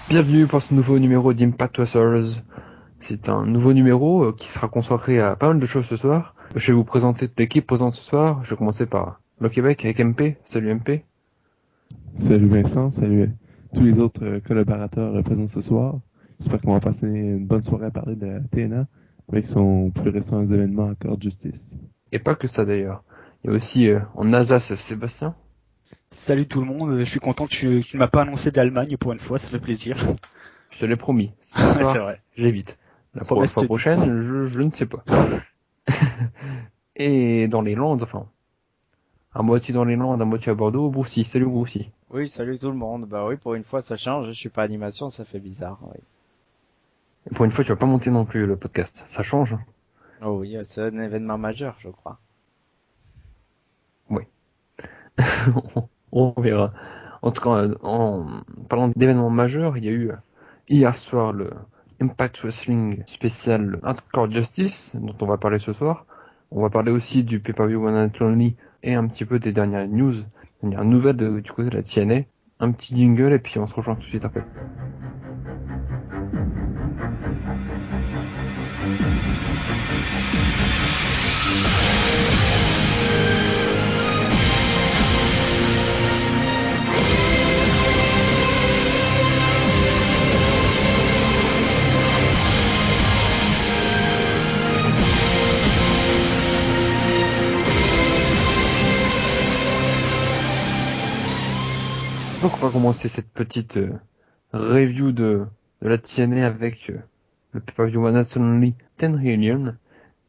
Bienvenue pour ce nouveau numéro d'Impact Wrestlers. C'est un nouveau numéro qui sera consacré à pas mal de choses ce soir. Je vais vous présenter toute l'équipe présente ce soir. Je vais commencer par le Québec avec MP. Salut MP. Salut Vincent, salut tous les autres collaborateurs présents ce soir. J'espère qu'on va passer une bonne soirée à parler de la TNA avec son plus récent événement Accord Justice. Et pas que ça d'ailleurs. Il y a aussi en Alsace Sébastien. Salut tout le monde, je suis content que tu ne m'as pas annoncé d'Allemagne pour une fois, ça fait plaisir. Je te l'ai promis. Ce C'est soir, vrai, j'évite. La promesse fois tenue. prochaine, je ne sais pas. Et dans les Landes, enfin, à moitié dans les Landes, à moitié à Bordeaux, Broussy. Salut Broussy. Oui, salut tout le monde. Bah oui, pour une fois ça change, je suis pas animation, ça fait bizarre. Oui. Et pour une fois, tu vas pas monter non plus le podcast. Ça change. Oh oui, c'est un événement majeur, je crois. Oui. On verra. En tout cas, en parlant d'événements majeurs, il y a eu hier soir le Impact Wrestling spécial Hardcore Justice, dont on va parler ce soir. On va parler aussi du pay-per-view One Night Only et un petit peu des dernières news, dernières nouvelles du côté de la TNA. Un petit jingle et puis on se rejoint tout de suite après. Donc on va commencer cette petite review de la TNA avec le pay-per-view One Night Only 10 Reunion,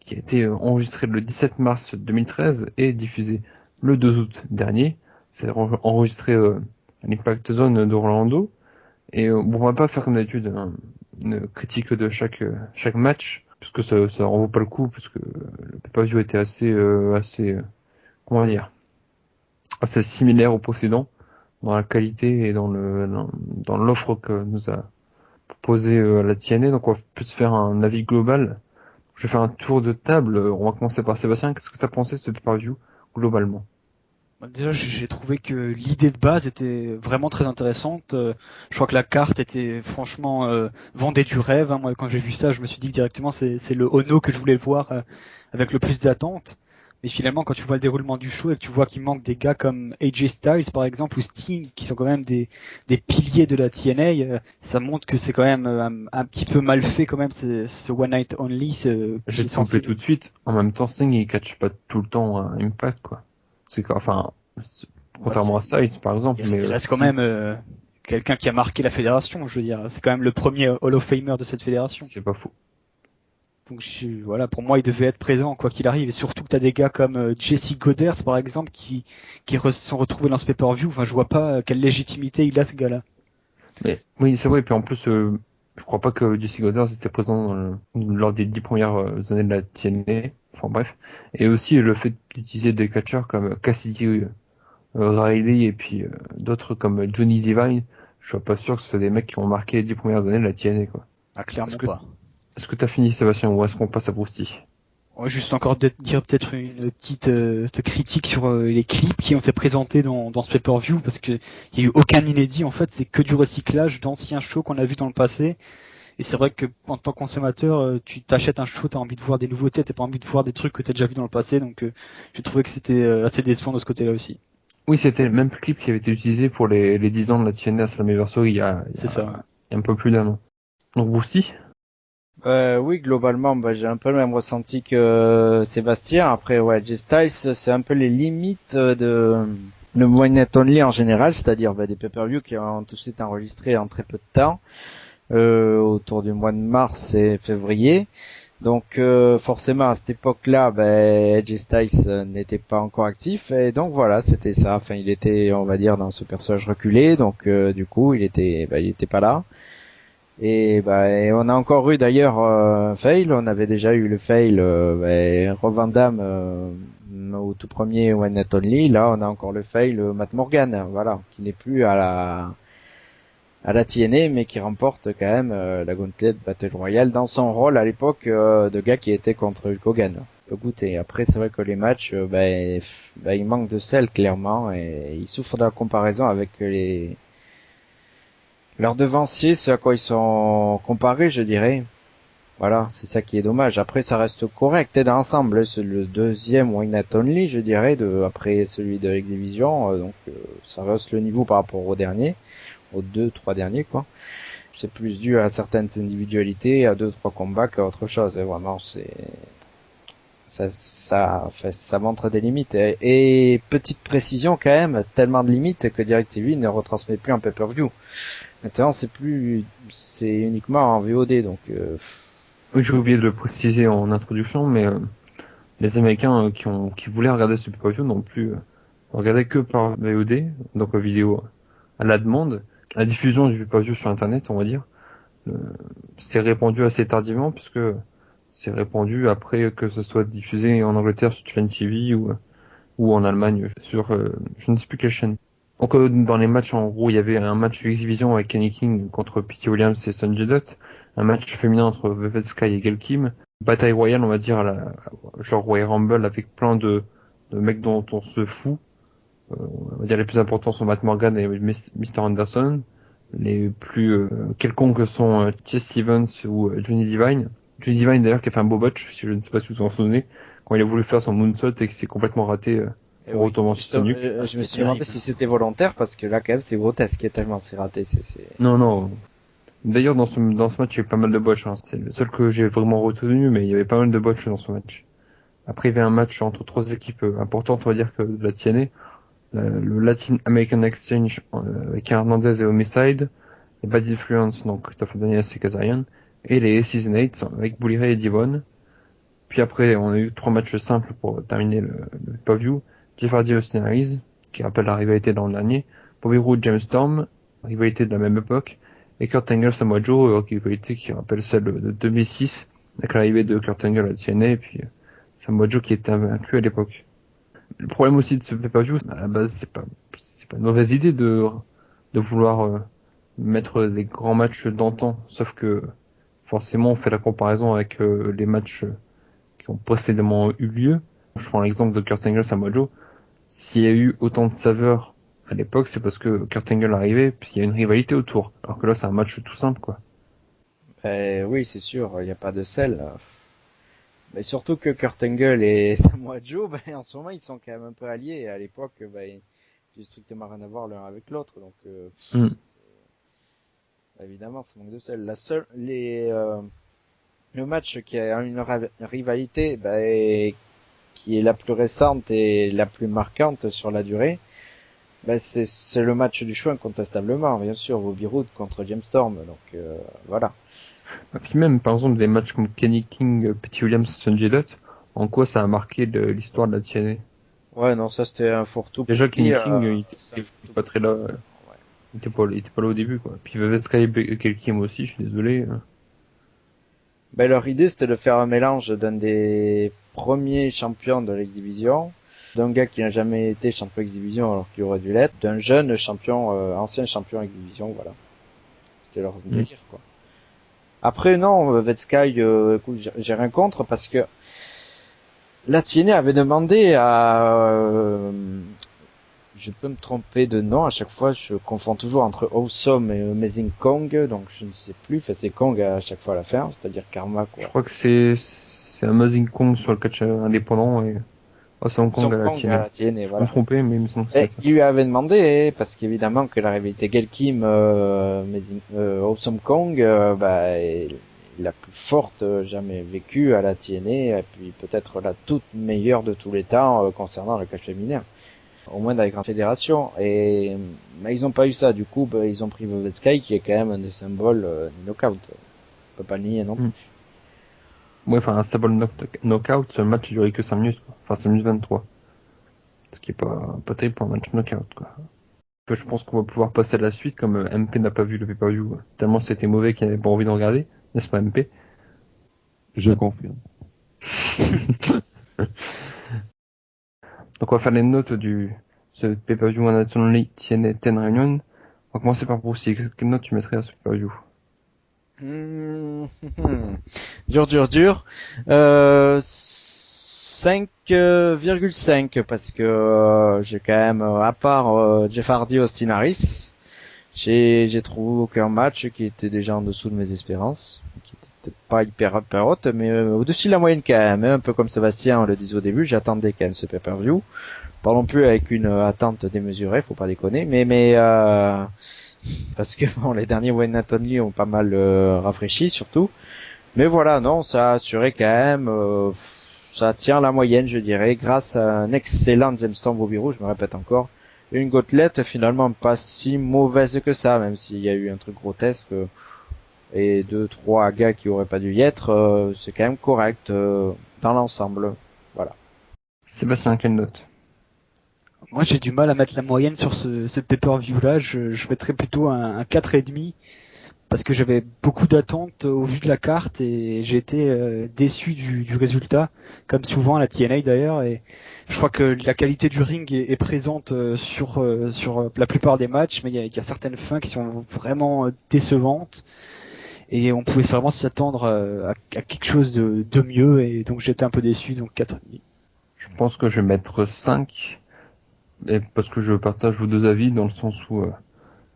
qui a été enregistré le 17 mars 2013 et diffusé le 2 août dernier. C'est enregistré à l'Impact Zone d'Orlando. Et bon, on va pas faire comme d'habitude une critique de chaque match, puisque ça en vaut pas le coup, puisque le pay-per-view était comment dire, assez similaire au précédent dans la qualité et dans l'offre que nous a proposé la TNA. Donc on va plus faire un avis global. Je vais faire un tour de table. On va commencer par Sébastien. Qu'est-ce que tu as pensé de ce pay-per-view globalement? Déjà, j'ai trouvé que l'idée de base était vraiment très intéressante. Je crois que la carte était franchement vendait du rêve, hein. Moi, quand j'ai vu ça, je me suis dit que directement c'est le Ono que je voulais voir avec le plus d'attente. Mais finalement, quand tu vois le déroulement du show et que tu vois qu'il manque des gars comme AJ Styles par exemple ou Sting, qui sont quand même des piliers de la TNA, ça montre que c'est quand même un petit peu mal fait quand même ce One Night Only, Je qui vais est te couper censé. tout de suite. En même temps, Sting il catch pas tout le temps à Impact quoi. Enfin, Bah, contrairement à Styles par exemple, mais il reste quand Sting même quelqu'un qui a marqué la fédération, je veux dire. C'est quand même le premier Hall of Famer de cette fédération. c'est pas faux. Donc voilà, pour moi, il devait être présent quoi qu'il arrive. Et surtout que t'as des gars comme Jesse Godderz, par exemple, qui sont retrouvés dans ce pay-per-view. Enfin, je vois pas quelle légitimité il a, ce gars-là. Mais oui, c'est vrai. Et puis en plus, je crois pas que Jesse Godderz était présent lors des 10 premières années de la TNA. Enfin bref. Et aussi le fait d'utiliser des catcheurs comme Cassidy Riley et puis d'autres comme Johnny Divine, je suis pas sûr que ce soit des mecs qui ont marqué les 10 premières années de la TNA quoi. Ah, Est-ce clairement que pas. est-ce que t'as fini Sébastien ou est-ce qu'on passe à Boosty? Ouais, juste encore dire peut-être une petite critique sur les clips qui ont été présentés dans ce pay-per-view, parce que il y a eu aucun inédit. En fait, c'est que du recyclage d'anciens shows qu'on a vus dans le passé. Et c'est vrai que en tant que consommateur, tu t'achètes un show, t'as envie de voir des nouveautés, t'as pas envie de voir des trucs que t'as déjà vu dans le passé. Donc j'ai trouvé que c'était assez décevant de ce côté-là aussi. Oui, c'était le même clip qui avait été utilisé pour les 10 ans de la TNA Slammiversary C'est ça. il y a un peu plus d'un an. Donc Boosty? Oui, globalement, bah, j'ai un peu le même ressenti que Sébastien. Après, ouais, J-Styles, c'est un peu les limites de le One Night Only en général, c'est-à-dire bah, des pay-per-views qui ont tous été enregistrés en très peu de temps, autour du mois de mars et février. Donc forcément à cette époque-là, ben, AJ Styles n'était pas encore actif et donc voilà, c'était ça. Enfin, il était, on va dire, dans ce personnage reculé, donc du coup, il était pas là. Et ben, on a encore eu d'ailleurs un fail. On avait déjà eu le fail, Rob Van Dam au tout premier One Night Only. Là, on a encore le fail Matt Morgan, voilà, qui n'est plus à la TNA, mais qui remporte quand même la Gauntlet Battle Royale dans son rôle à l'époque de gars qui était contre Hulk Hogan. Le goûter. Après, c'est vrai que les matchs, il manque de sel clairement et il souffre de la comparaison avec Leurs devanciers, ce à quoi ils sont comparés, je dirais. Voilà, c'est ça qui est dommage. Après, ça reste correct dans l'ensemble. C'est le deuxième Why Not Only, je dirais, après celui de l'X-Division. Donc, ça reste le niveau par rapport au dernier, aux 2-3 derniers, quoi. C'est plus dû à certaines individualités, à 2-3 combats qu'à autre chose. Et vraiment, ça montre des limites. Et petite précision quand même, tellement de limites que DirecTV ne retransmet plus en pay-per-view. Maintenant, c'est uniquement en VOD, donc. Oui, j'ai oublié de le préciser en introduction, mais les Américains qui voulaient regarder ce pay-per-view n'ont plus regardé que par VOD, donc vidéo à la demande. La diffusion du pay-per-view sur Internet, on va dire, c'est répandu assez tardivement, puisque c'est répandu après que ce soit diffusé en Angleterre sur Twin TV ou en Allemagne sur je ne sais plus quelle chaîne. Donc dans les matchs, en gros, il y avait un match d'exhibition avec Kenny King contre Pete Williams et Sonjay Dutt, un match féminin entre Velvet Sky et Gail Kim, bataille royale, on va dire, genre Royal Rumble avec plein de mecs dont on se fout. On va dire les plus importants sont Matt Morgan et Mr. Anderson. Les plus quelconques sont Chase Stevens ou Johnny Divine. Johnny Divine d'ailleurs qui a fait un beau botch, si je ne sais pas si vous en souvenez, quand il a voulu faire son moonsault et que c'est complètement raté pour retomber sur nuque. Je me suis demandé si c'était volontaire parce que là quand même c'est grotesque tellement c'est raté. Non. D'ailleurs dans ce match il y a eu pas mal de botches. Hein. C'est le seul que j'ai vraiment retenu, mais il y avait pas mal de botches dans ce match. Après il y avait un match entre trois équipes importantes, on va dire que de la TNA. Le Latin American Exchange avec Hernandez et Homicide, les Bad Influence, donc Christopher Daniels et Kazarian, et les Season 8 avec Bully Ray et Devon. Puis après, on a eu 3 matchs simples pour terminer le pay-per-view. Jeff Hardy Austin Aries, qui rappelle la rivalité dans le dernier. Bobby Roode James Storm, rivalité de la même époque. Et Kurt Angle Samoa Joe, rivalité qui rappelle celle de 2006, avec l'arrivée de Kurt Angle à TNA, et puis Samoa Joe qui était vaincu à l'époque. Le problème aussi de ce pay-per-view, à la base, c'est pas une mauvaise idée de vouloir mettre des grands matchs d'antan, sauf que forcément on fait la comparaison avec les matchs qui ont précédemment eu lieu. Je prends l'exemple de Kurt Angle Samoa Joe. S'il y a eu autant de saveur à l'époque, c'est parce que Kurt Angle arrivait, puis il y a une rivalité autour. Alors que là, c'est un match tout simple, quoi. Oui, c'est sûr, il n'y a pas de sel. Mais surtout que Kurt Angle et Samoa Joe, en ce moment, ils sont quand même un peu alliés. Et à l'époque, ils n'ont strictement rien à voir l'un avec l'autre. Donc, évidemment, ça manque de sel. Le match qui a une rivalité, qui est la plus récente et la plus marquante sur la durée, c'est le match du choix incontestablement, bien sûr, Bobby Roode contre James Storm. Donc, voilà. Et puis même, par exemple, des matchs comme Kenny King, Pete Williams, Sonjay Dutt, en quoi ça a marqué l'histoire de la TNA? Ouais, non, ça c'était un fourre-tout. Déjà, Kenny King, il était pas très là. Il était pas là au début, quoi. Puis Velvet Sky et Gail Kim aussi, je suis désolé. Leur idée c'était de faire un mélange d'un des premiers champions de l'X-Division, d'un gars qui n'a jamais été champion X-Division alors qu'il aurait dû l'être, d'un jeune champion, ancien champion X-Division, voilà. C'était leur délire, quoi. Après, non, Velvet Sky, écoute, j'ai rien contre parce que la TNA avait demandé je peux me tromper de nom, à chaque fois je confonds toujours entre Awesome et Amazing Kong, donc je ne sais plus, c'est Kong à chaque fois à la fin, c'est-à-dire Karma, quoi. Je crois que c'est Amazing Kong sur le catch indépendant et Awesome Kong à la TNA. Voilà. Je peux me tromper, mais il me semble que c'est ça. Il lui avait demandé, parce qu'évidemment que la rivalité Gail Kim, Awesome Kong, est la plus forte jamais vécue à la TNA, et puis peut-être la toute meilleure de tous les temps concernant le catch féminin. Au moins dans les grandes fédérations. Et ils n'ont pas eu ça. Du coup, ils ont pris Velvet Sky, qui est quand même un des symboles du knockout. On peut pas le nier non plus. Ouais, enfin, un symbole knockout, ce match durait que 5 minutes, quoi. Enfin, 5 minutes 23. Ce qui est pas terrible pour un match knockout, quoi. Je pense qu'on va pouvoir passer à la suite, comme MP n'a pas vu le pay-per-view, tellement c'était mauvais qu'il n'avait pas envie de regarder. N'est-ce pas, MP? Je confirme. Donc on va faire les notes ce pay-per-view One Night Only TNA 10 Reunion. On va commencer par Bruce. Quelle note tu mettrais à ce pay-per-view? Dur. 5,5 parce que j'ai quand même, à part Jeff Hardy, Austin Harris, J'ai trouvé aucun match qui était déjà en dessous de mes espérances, qui était peut-être pas hyper haute, mais au-dessus de la moyenne quand même, hein, un peu comme Sébastien le disait au début, j'attendais quand même ce pay-per-view. Pas non plus avec une attente démesurée, faut pas déconner, mais parce que bon, les derniers Wayne Anthony ont pas mal rafraîchi surtout. Mais voilà, non, ça a assuré quand même, ça tient la moyenne, je dirais, grâce à un excellent James Storm Bobby Roode, je me répète encore. Une gotelette finalement pas si mauvaise que ça, même s'il y a eu un truc grotesque et 2-3 gars qui auraient pas dû y être, c'est quand même correct dans l'ensemble. Voilà. Sébastien, quelle note? Moi, j'ai du mal à mettre la moyenne sur ce pay-per-view là. Je mettrais plutôt un 4,5 parce que j'avais beaucoup d'attentes au vu de la carte et j'ai été déçu du résultat, comme souvent à la TNA d'ailleurs. Et je crois que la qualité du ring est présente sur la plupart des matchs, mais il y a certaines fins qui sont vraiment décevantes et on pouvait vraiment s'attendre à quelque chose de mieux et donc j'étais un peu déçu, donc 4,5. Je pense que je vais mettre 5, et parce que je partage vos deux avis dans le sens où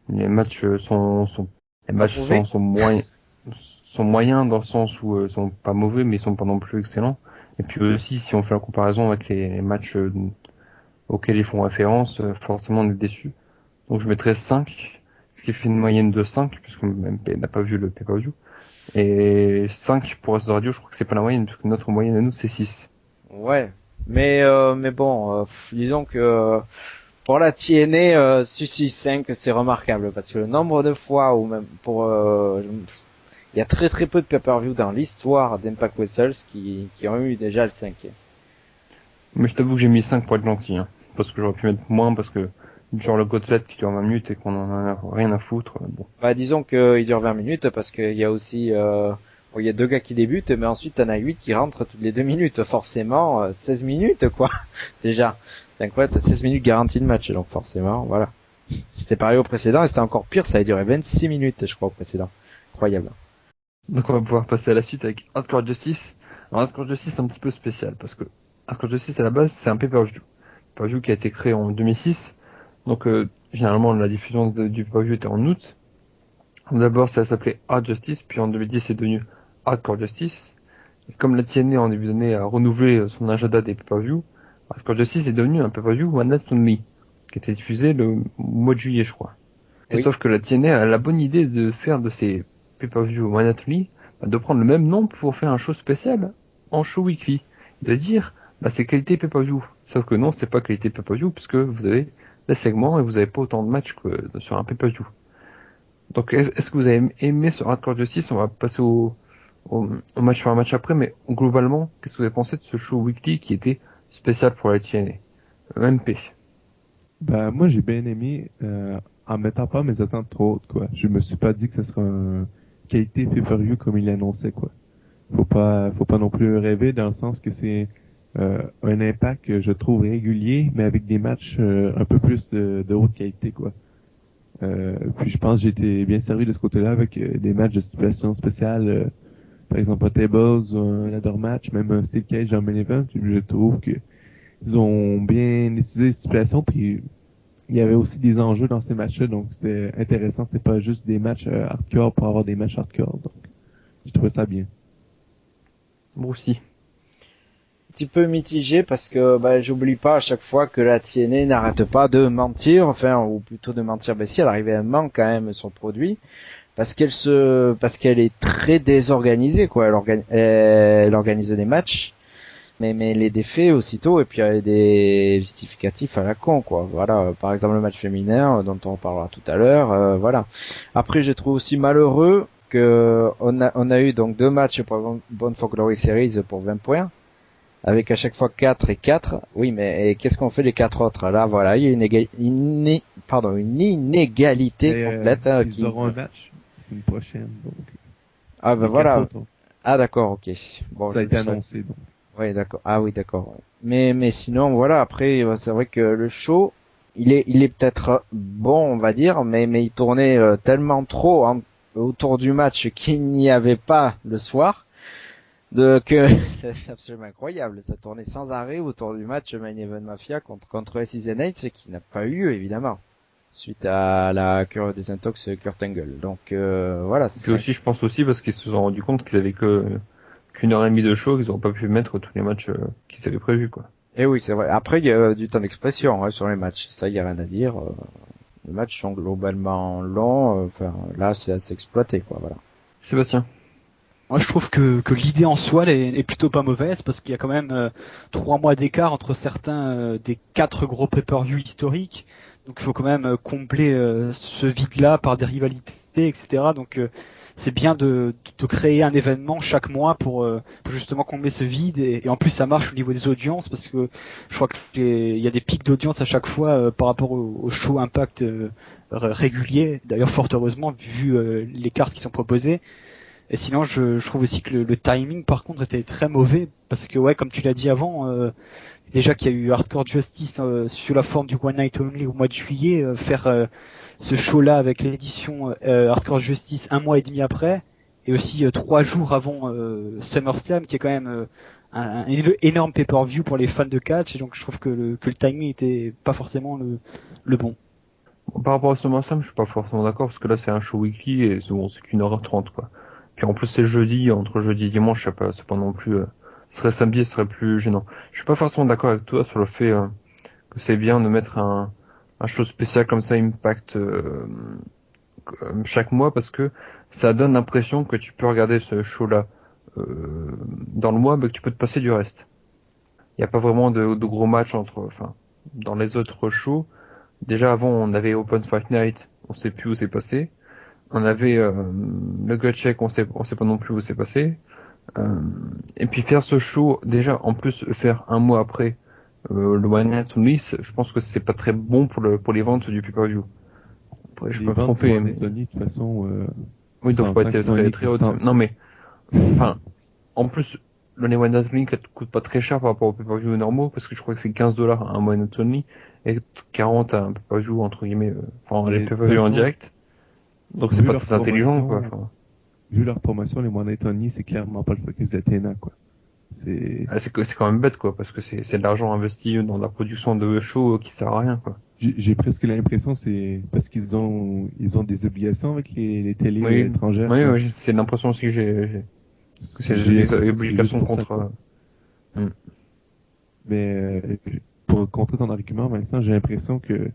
les matchs sont moyens dans le sens où ils sont pas mauvais mais ils sont pas non plus excellents. Et puis aussi si on fait la comparaison avec les matchs auxquels ils font référence, forcément on est déçu. Donc je mettrais 5, ce qui fait une moyenne de 5 puisque MP n'a pas vu le pay-per-view. Et 5 pour As Radio, je crois que c'est pas la moyenne puisque notre moyenne à nous c'est 6. Ouais, mais bon, disons que pour la TNA, 5 c'est remarquable parce que le nombre de fois ou même il y a très très peu de pay-per-view dans l'histoire d'Impact Wrestling qui ont eu déjà le 5. Mais je t'avoue que j'ai mis 5 pour être gentil, hein, parce que j'aurais pu mettre moins parce que genre le côtelette qui dure 20 minutes et qu'on en a rien à foutre, bon. Bah disons qu'il dure 20 minutes parce qu'il y a aussi bon, il y a 2 gars qui débutent mais ensuite t'en as 8 qui rentrent toutes les 2 minutes, forcément 16 minutes quoi. Déjà, c'est incroyable, 16 minutes garantie de match donc forcément voilà. C'était pareil au précédent et c'était encore pire, ça a duré 26 minutes je crois au précédent. Incroyable. Donc on va pouvoir passer à la suite avec Hardcore Justice. Alors Hardcore Justice c'est un petit peu spécial parce que Hardcore Justice à la base c'est un pay-per-view. Pay-per-view qui a été créé en 2006. Donc généralement la diffusion du pay-per-view était en août. D'abord ça s'appelait Hard Justice, puis en 2010 c'est devenu Hardcore Justice. Et comme la TNA en début d'année a renouvelé son agenda des pay-per-view, Hardcore Justice est devenu un pay-per-view One Night Only, qui était diffusé le mois de juillet je crois. Et Oui. sauf que la TNA a la bonne idée de faire de ces pay-per-view One Night Only, de prendre le même nom pour faire un show spécial en show weekly. De dire, c'est qualité pay-per-view. Sauf que non, c'est pas qualité pay-per-view, puisque vous avez des segments et vous avez pas autant de matchs que sur un pay-per-view. Donc, est-ce que vous avez aimé ce Hardcore Justice? On va passer au match par match après, mais globalement, qu'est-ce que vous avez pensé de ce show weekly qui était spécial pour la TNA? MP. Ben, moi, j'ai bien aimé, en mettant pas mes attentes trop hautes, quoi. Je me suis pas dit que ce serait un qualité pay-per-view comme il l'annonçait, quoi. Faut pas non plus rêver dans le sens que c'est un impact que je trouve régulier, mais avec des matchs un peu plus de haute qualité, quoi. Puis je pense que j'ai été bien servi de ce côté-là avec des matchs de situation spéciale, par exemple un Tables, un ladder match, même un Steel Cage en main event. Je trouve que ils ont bien utilisé les situations, puis il y avait aussi des enjeux dans ces matchs-là, donc c'était intéressant. C'était pas juste des matchs hardcore pour avoir des matchs hardcore, donc j'ai trouvé ça bien. Moi aussi. Un petit peu mitigé parce que j'oublie pas à chaque fois que la TNA n'arrête pas de mentir, enfin ou plutôt de mentir, si elle arrive à ment quand même son produit parce qu'elle est très désorganisée quoi, elle organise des matchs mais les défaits aussitôt et puis il y a des justificatifs à la con quoi. Voilà, par exemple le match féminin dont on reparlera tout à l'heure, voilà. Après je trouve aussi malheureux que on a eu donc 2 matchs pour Bound for Glory Series pour 20 points. Avec à chaque fois 4 et 4. Oui, mais qu'est-ce qu'on fait les 4 autres? Là, voilà, il y a une inégalité Et, complète. ils auront un match, c'est une prochaine, donc. Ah ben les voilà. 4 autres, Ah d'accord, ok. Bon, ça a été annoncé, donc. Oui, d'accord. Ah oui, d'accord. Ouais. Mais sinon, voilà. Après, c'est vrai que le show, il est peut-être bon, on va dire, mais il tournait tellement trop autour du match qu'il n'y avait pas le soir. Que c'est absolument incroyable, ça tournait sans arrêt autour du match Main Event Mafia contre SCZ, ce qui n'a pas eu lieu évidemment. suite à la cure des intox Kurt Angle. Donc voilà. Puis aussi, je pense aussi parce qu'ils se sont rendus compte qu'ils avaient qu'une heure et demie de show, qu'ils n'ont pas pu mettre tous les matchs qu'ils avaient prévus, quoi. Et oui, c'est vrai. Après, il y a du temps d'expression sur les matchs. Ça, il y a rien à dire. Les matchs sont globalement longs. Enfin, là, c'est assez exploité, quoi. Voilà. Sébastien. Moi, je trouve que l'idée en soi est plutôt pas mauvaise parce qu'il y a quand même 3 mois d'écart entre certains des 4 gros pay-per-view historiques. Donc, il faut quand même combler ce vide-là par des rivalités, etc. Donc, c'est bien de créer un événement chaque mois pour justement combler ce vide. Et en plus, ça marche au niveau des audiences parce que je crois qu'il y a des pics d'audience à chaque fois par rapport au show Impact régulier. D'ailleurs, fort heureusement, vu les cartes qui sont proposées. Et sinon, je trouve aussi que le timing, par contre, était très mauvais parce que, ouais, comme tu l'as dit avant, déjà qu'il y a eu Hardcore Justice sous la forme du One Night Only au mois de juillet, faire ce show-là avec l'édition Hardcore Justice un mois et demi après, et aussi 3 jours avant SummerSlam, qui est quand même un énorme pay-per-view pour les fans de catch, et donc je trouve que le timing était pas forcément le bon. Par rapport à SummerSlam, je suis pas forcément d'accord parce que là c'est un show weekly et c'est qu'une heure 30 quoi. Puis en plus c'est jeudi, entre jeudi et dimanche, c'est pas non plus. Ce serait samedi, ce serait plus gênant. Je suis pas forcément d'accord avec toi sur le fait que c'est bien de mettre un show spécial comme ça Impact chaque mois parce que ça donne l'impression que tu peux regarder ce show-là dans le mois, mais que tu peux te passer du reste. Il n'y a pas vraiment de gros matchs dans les autres shows. Déjà avant, on avait Open Fight Night, on sait plus où c'est passé. On avait le gut check, on sait pas non plus où c'est passé. Et puis faire ce show, déjà en plus faire un mois après le One Night Only, je pense que c'est pas très bon pour les ventes du pay-per-view. Après, je peux me tromper. Mais... de toute façon, oui, donc pas être très haute. Non mais, enfin, en plus, le One Night Only coûte pas très cher par rapport aux pay-per-view normaux, parce que je crois que c'est $15 un One Night Only, et 40 à un pay-per-view entre guillemets, les pay-per-view en direct. Donc c'est pas très intelligent, quoi. Vu leur promotion, les One Night Only, c'est clairement pas le focus d'Athena, quoi. C'est quand même bête, quoi, parce que c'est de l'argent investi dans la production de shows qui sert à rien, quoi. J'ai presque l'impression c'est parce qu'ils ont des obligations avec les télés étrangères. Oui, c'est l'impression aussi que j'ai. C'est des obligations contre. Mais pour contrer ton argument, Vincent, j'ai l'impression que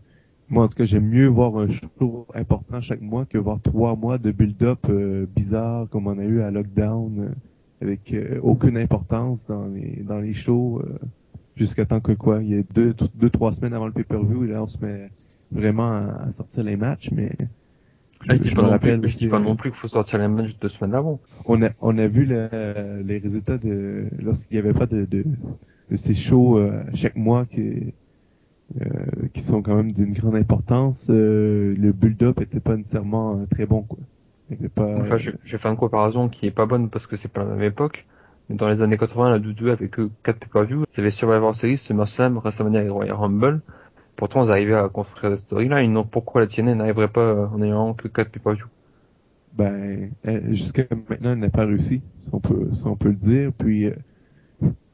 moi, en tout cas, j'aime mieux voir un show important chaque mois que voir 3 mois de build-up bizarre comme on a eu à Lockdown avec aucune importance dans les shows jusqu'à temps que quoi. Il y a 2-3 semaines avant le pay-per-view et là, on se met vraiment à sortir les matchs, mais je dis pas non plus qu'il faut sortir les matchs 2 semaines avant. On a vu les résultats lorsqu'il n'y avait pas de ces shows chaque mois qui sont quand même d'une grande importance. Le build-up était pas nécessairement très bon, quoi. J'ai fait une comparaison qui est pas bonne parce que c'est pas la même époque. Mais dans les années 80, la WWE avait que 4 pay-per-view. Ils avaient Survivor Series, SummerSlam, WrestleMania et Royal Rumble. Pourtant, ils arrivaient à construire des storylines. Donc pourquoi la TNA n'arriverait pas en ayant que 4 pay-per-view? Jusqu'à maintenant, elle n'a pas réussi, si on peut le dire. Puis,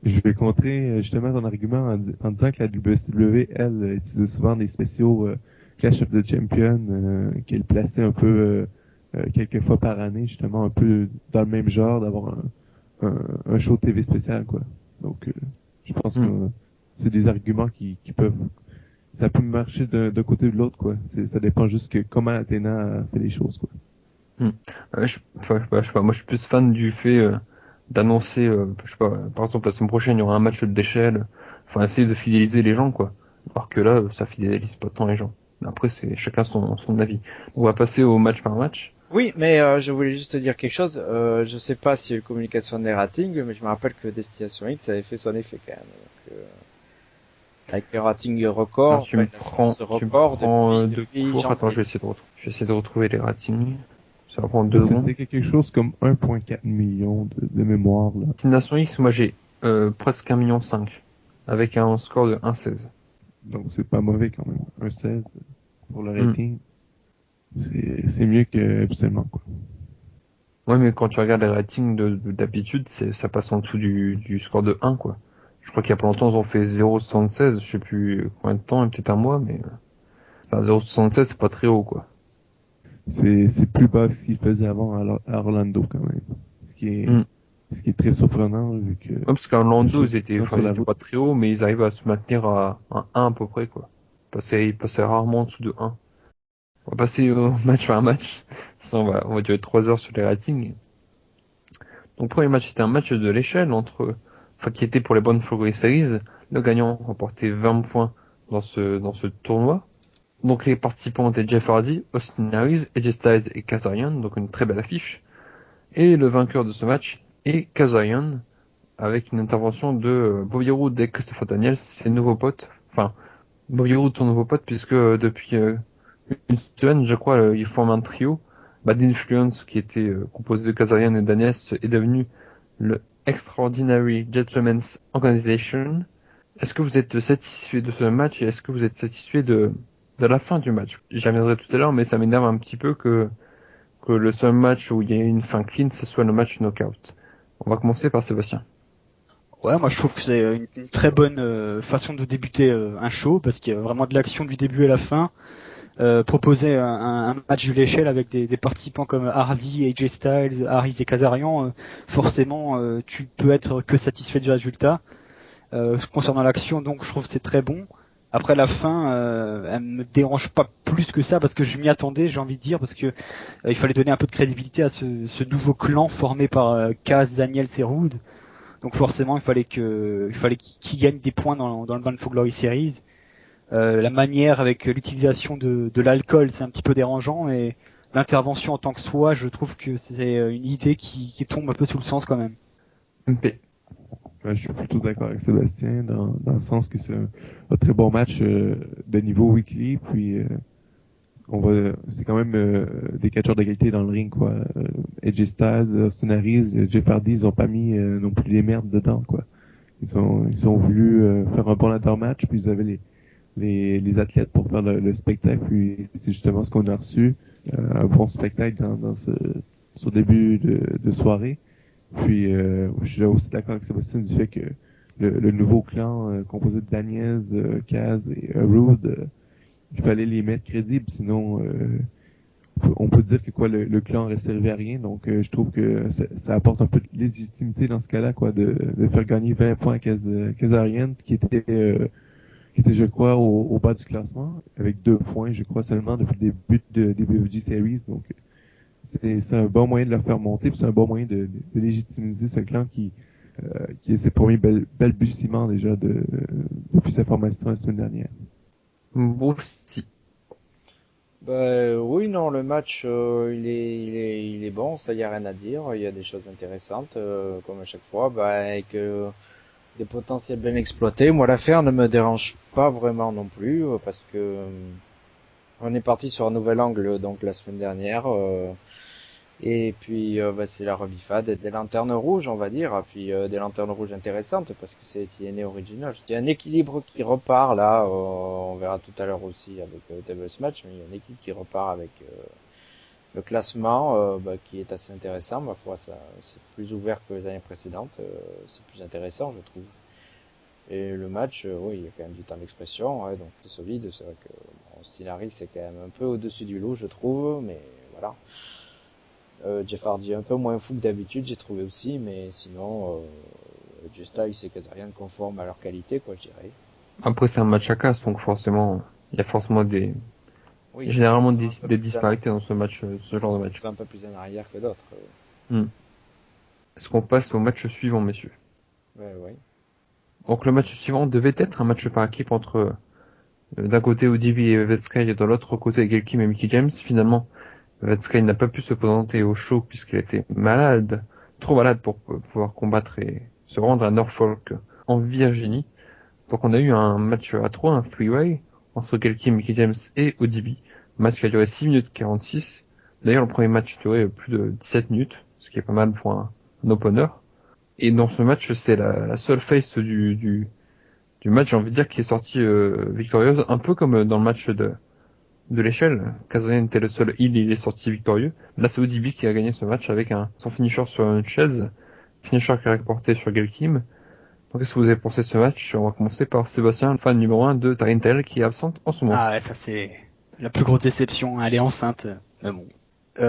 je vais contrer justement ton argument en disant que la WCW, elle, utilisait souvent des spéciaux Clash of the Champions qu'elle plaçait un peu quelques fois par année, justement un peu dans le même genre, d'avoir un show TV spécial, quoi. Donc, je pense que c'est des arguments qui peuvent... Ça peut marcher d'un côté ou de l'autre, quoi. Ça dépend juste que comment Athena fait les choses, quoi. Je sais pas, moi je suis plus fan du fait d'annoncer, je sais pas, par exemple la semaine prochaine il y aura un match d'échelle, essayer de fidéliser les gens, quoi. Alors que là, ça fidélise pas tant les gens. Mais après, c'est chacun son avis. On va passer au match par match. Oui, mais je voulais juste te dire quelque chose. Je sais pas si il y a eu communication des ratings, mais je me rappelle que Destination X avait fait son effet quand même. Donc, avec un rating record. Tu me prends de court. Attends, je vais essayer de retrouver les ratings. Ça va prendre 2 secondes. C'était quelque chose comme 1.4 million de mémoire, là. Destination X, moi j'ai presque 1,5 million avec un score de 1,16. Donc c'est pas mauvais quand même. 1,16 pour le rating. C'est mieux que absolument, quoi. Ouais, mais quand tu regardes les ratings d'habitude, ça passe en dessous du score de 1, quoi. Je crois qu'il y a pas longtemps, ils ont fait 0,76, je sais plus combien de temps, peut-être un mois, mais Enfin, 0,76, c'est pas très haut, quoi. C'est plus bas que ce qu'il faisait avant à Orlando, quand même. Ce qui est, Mm. ce qui est très surprenant, vu que, Ouais, parce qu'à Orlando, sur ils la étaient route. pas très haut, mais ils arrivaient à se maintenir à un 1 à peu près, quoi. Ils passaient rarement en dessous de 1. On va passer au match par match. Sinon, on va durer 3 heures sur les ratings. Donc, premier match, c'était un match de l'échelle qui était pour les bonnes Survivor Series. Le gagnant remportait 20 points dans ce tournoi. Donc, les participants étaient Jeff Hardy, Austin Harris, AJ Styles et Kazarian. Donc, une très belle affiche. Et le vainqueur de ce match est Kazarian, avec une intervention de Bobby Roode et Christopher Daniels, ses nouveaux potes. Enfin, Bobby Roode, son nouveau pote, puisque depuis une semaine, je crois, ils forment un trio. Bad Influence, qui était composé de Kazarian et Daniels, est devenu le Extraordinary Gentlemen's Organization. Est-ce que vous êtes satisfait de ce match et est-ce que vous êtes satisfait de la fin du match? J'y reviendrai tout à l'heure, mais ça m'énerve un petit peu que le seul match où il y a une fin clean, ce soit le match knockout. On va commencer par Sébastien. Ouais, moi je trouve que c'est une très bonne façon de débuter un show parce qu'il y a vraiment de l'action du début à la fin. Proposer un match de l'échelle avec des participants comme Hardy, AJ Styles, Harris et Kazarian, forcément tu peux être que satisfait du résultat. Concernant l'action, donc je trouve que c'est très bon. Après la fin, elle me dérange pas plus que ça parce que je m'y attendais, j'ai envie de dire, parce que il fallait donner un peu de crédibilité à ce nouveau clan formé par Kaz, Daniels et Roode. Donc forcément, il fallait qu'il gagne des points dans le Bound for Glory Series. La manière avec l'utilisation de l'alcool, c'est un petit peu dérangeant, et l'intervention en tant que soi, je trouve que c'est une idée qui tombe un peu sous le sens quand même. MP. Ouais, je suis plutôt d'accord avec Sébastien dans le sens que c'est un très bon match de niveau weekly, puis c'est quand même des catcheurs d'égalité dans le ring, quoi. AJ Styles, Austin Harris, Jeff Hardy, ils ont pas mis non plus les merdes dedans, quoi. Ils ont voulu faire un bon ladder match, puis ils avaient les athlètes pour faire le spectacle, puis c'est justement ce qu'on a reçu, un bon spectacle dans ce début de soirée. Puis je suis aussi d'accord avec Sébastien du fait que le nouveau clan composé de Daniels, Kaz et Roode, il fallait les mettre crédibles, sinon on peut dire que quoi le clan reste servi à rien. Donc je trouve que ça apporte un peu de légitimité dans ce cas-là, quoi, de faire gagner 20 points à Kazarian, qui était je crois au bas du classement, avec 2 points je crois seulement depuis le début des BFG Series. Donc c'est un bon moyen de la faire monter, puis c'est un bon moyen de légitimiser ce clan qui est ses premiers balbutiements déjà depuis sa formation la semaine dernière. Broussi. Bah, oui, non, le match, il est bon, ça y a rien à dire. Il y a des choses intéressantes, comme à chaque fois, avec des potentiels bien exploités. Moi, l'affaire ne me dérange pas vraiment non plus, parce que on est parti sur un nouvel angle, donc la semaine dernière. Et puis c'est la revifade des lanternes rouges, on va dire, puis des lanternes rouges intéressantes parce que c'est TNA original. Il y a un équilibre qui repart là, on verra tout à l'heure aussi avec Table Match, mais il y a un équilibre qui repart avec le classement qui est assez intéressant. Ma foi, ça c'est plus ouvert que les années précédentes, c'est plus intéressant, je trouve. Et le match, oui, il y a quand même du temps d'expression, donc c'est solide. C'est vrai que Austin Harris c'est quand même un peu au-dessus du lot, je trouve, mais voilà. Jeff Hardy un peu moins fou que d'habitude, j'ai trouvé aussi, mais sinon, Just Styles et Kazarian conformes à leur qualité, quoi, je dirais. Après, c'est un match à casse, donc forcément, il y a forcément Oui, généralement ils sont un peu des plus disparités dans ce match, ce genre de ils match. sont un peu plus en arrière que d'autres. Est-ce qu'on passe au match suivant, messieurs? Ouais. Donc, le match suivant devait être un match par équipe entre, d'un côté, ODB et Vetsky et de l'autre côté, Gelkim et Mickey James. Finalement, Vetsky n'a pas pu se présenter au show puisqu'il était malade, trop malade pour pouvoir combattre et se rendre à Norfolk en Virginie. Donc on a eu un match à 3, un three-way, entre Gelkim, Mickey James et ODB. Match qui a duré 6 minutes 46. D'ailleurs, le premier match durait plus de 17 minutes, ce qui est pas mal pour un opener. Et dans ce match, c'est la seule face du match, j'ai envie de dire, qui est sortie victorieuse, un peu comme dans le match de l'échelle. Kazarian était le seul heal, il est sorti victorieux. Là, c'est ODB qui a gagné ce match avec son finisher sur une chaise, finisher qui est reporté sur Gelkim. Donc, qu'est-ce que vous avez pensé de ce match? On va commencer par Sébastien, le fan numéro 1 de Tarintel, qui est absente en ce moment. Ah ouais, ça c'est La plus grosse déception, elle est enceinte. Mais bon.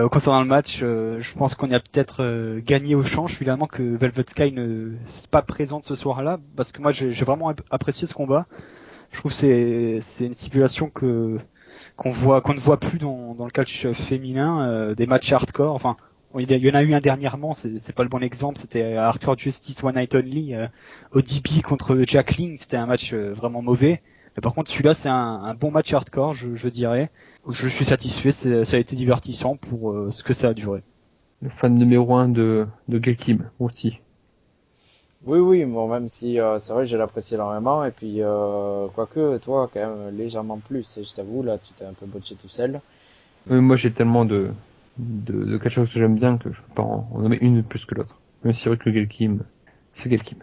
Concernant le match, je pense qu'on a peut-être gagné au change finalement que Velvet Sky ne soit pas présente ce soir-là, parce que moi j'ai vraiment apprécié ce combat. Je trouve que c'est une stipulation qu'on ne voit plus dans le catch féminin, des matchs hardcore. Enfin, il y en a eu un dernièrement, c'est pas le bon exemple, c'était Hardcore Justice One Night Only, ODB contre Jacqueline, c'était un match vraiment mauvais. Mais par contre, celui-là, c'est un bon match hardcore, je dirais. Je suis satisfait, ça a été divertissant pour ce que ça a duré. Le fan numéro 1 de Gail Kim aussi. Oui, oui, bon, même si c'est vrai que je l'apprécie énormément, et puis quoique toi, quand même, légèrement plus, et je t'avoue, là, tu t'es un peu botché tout seul. Moi, j'ai tellement de catcheuses que j'aime bien que je peux pas en nommer une plus que l'autre. Même si c'est vrai que le Gail Kim, c'est Gail Kim.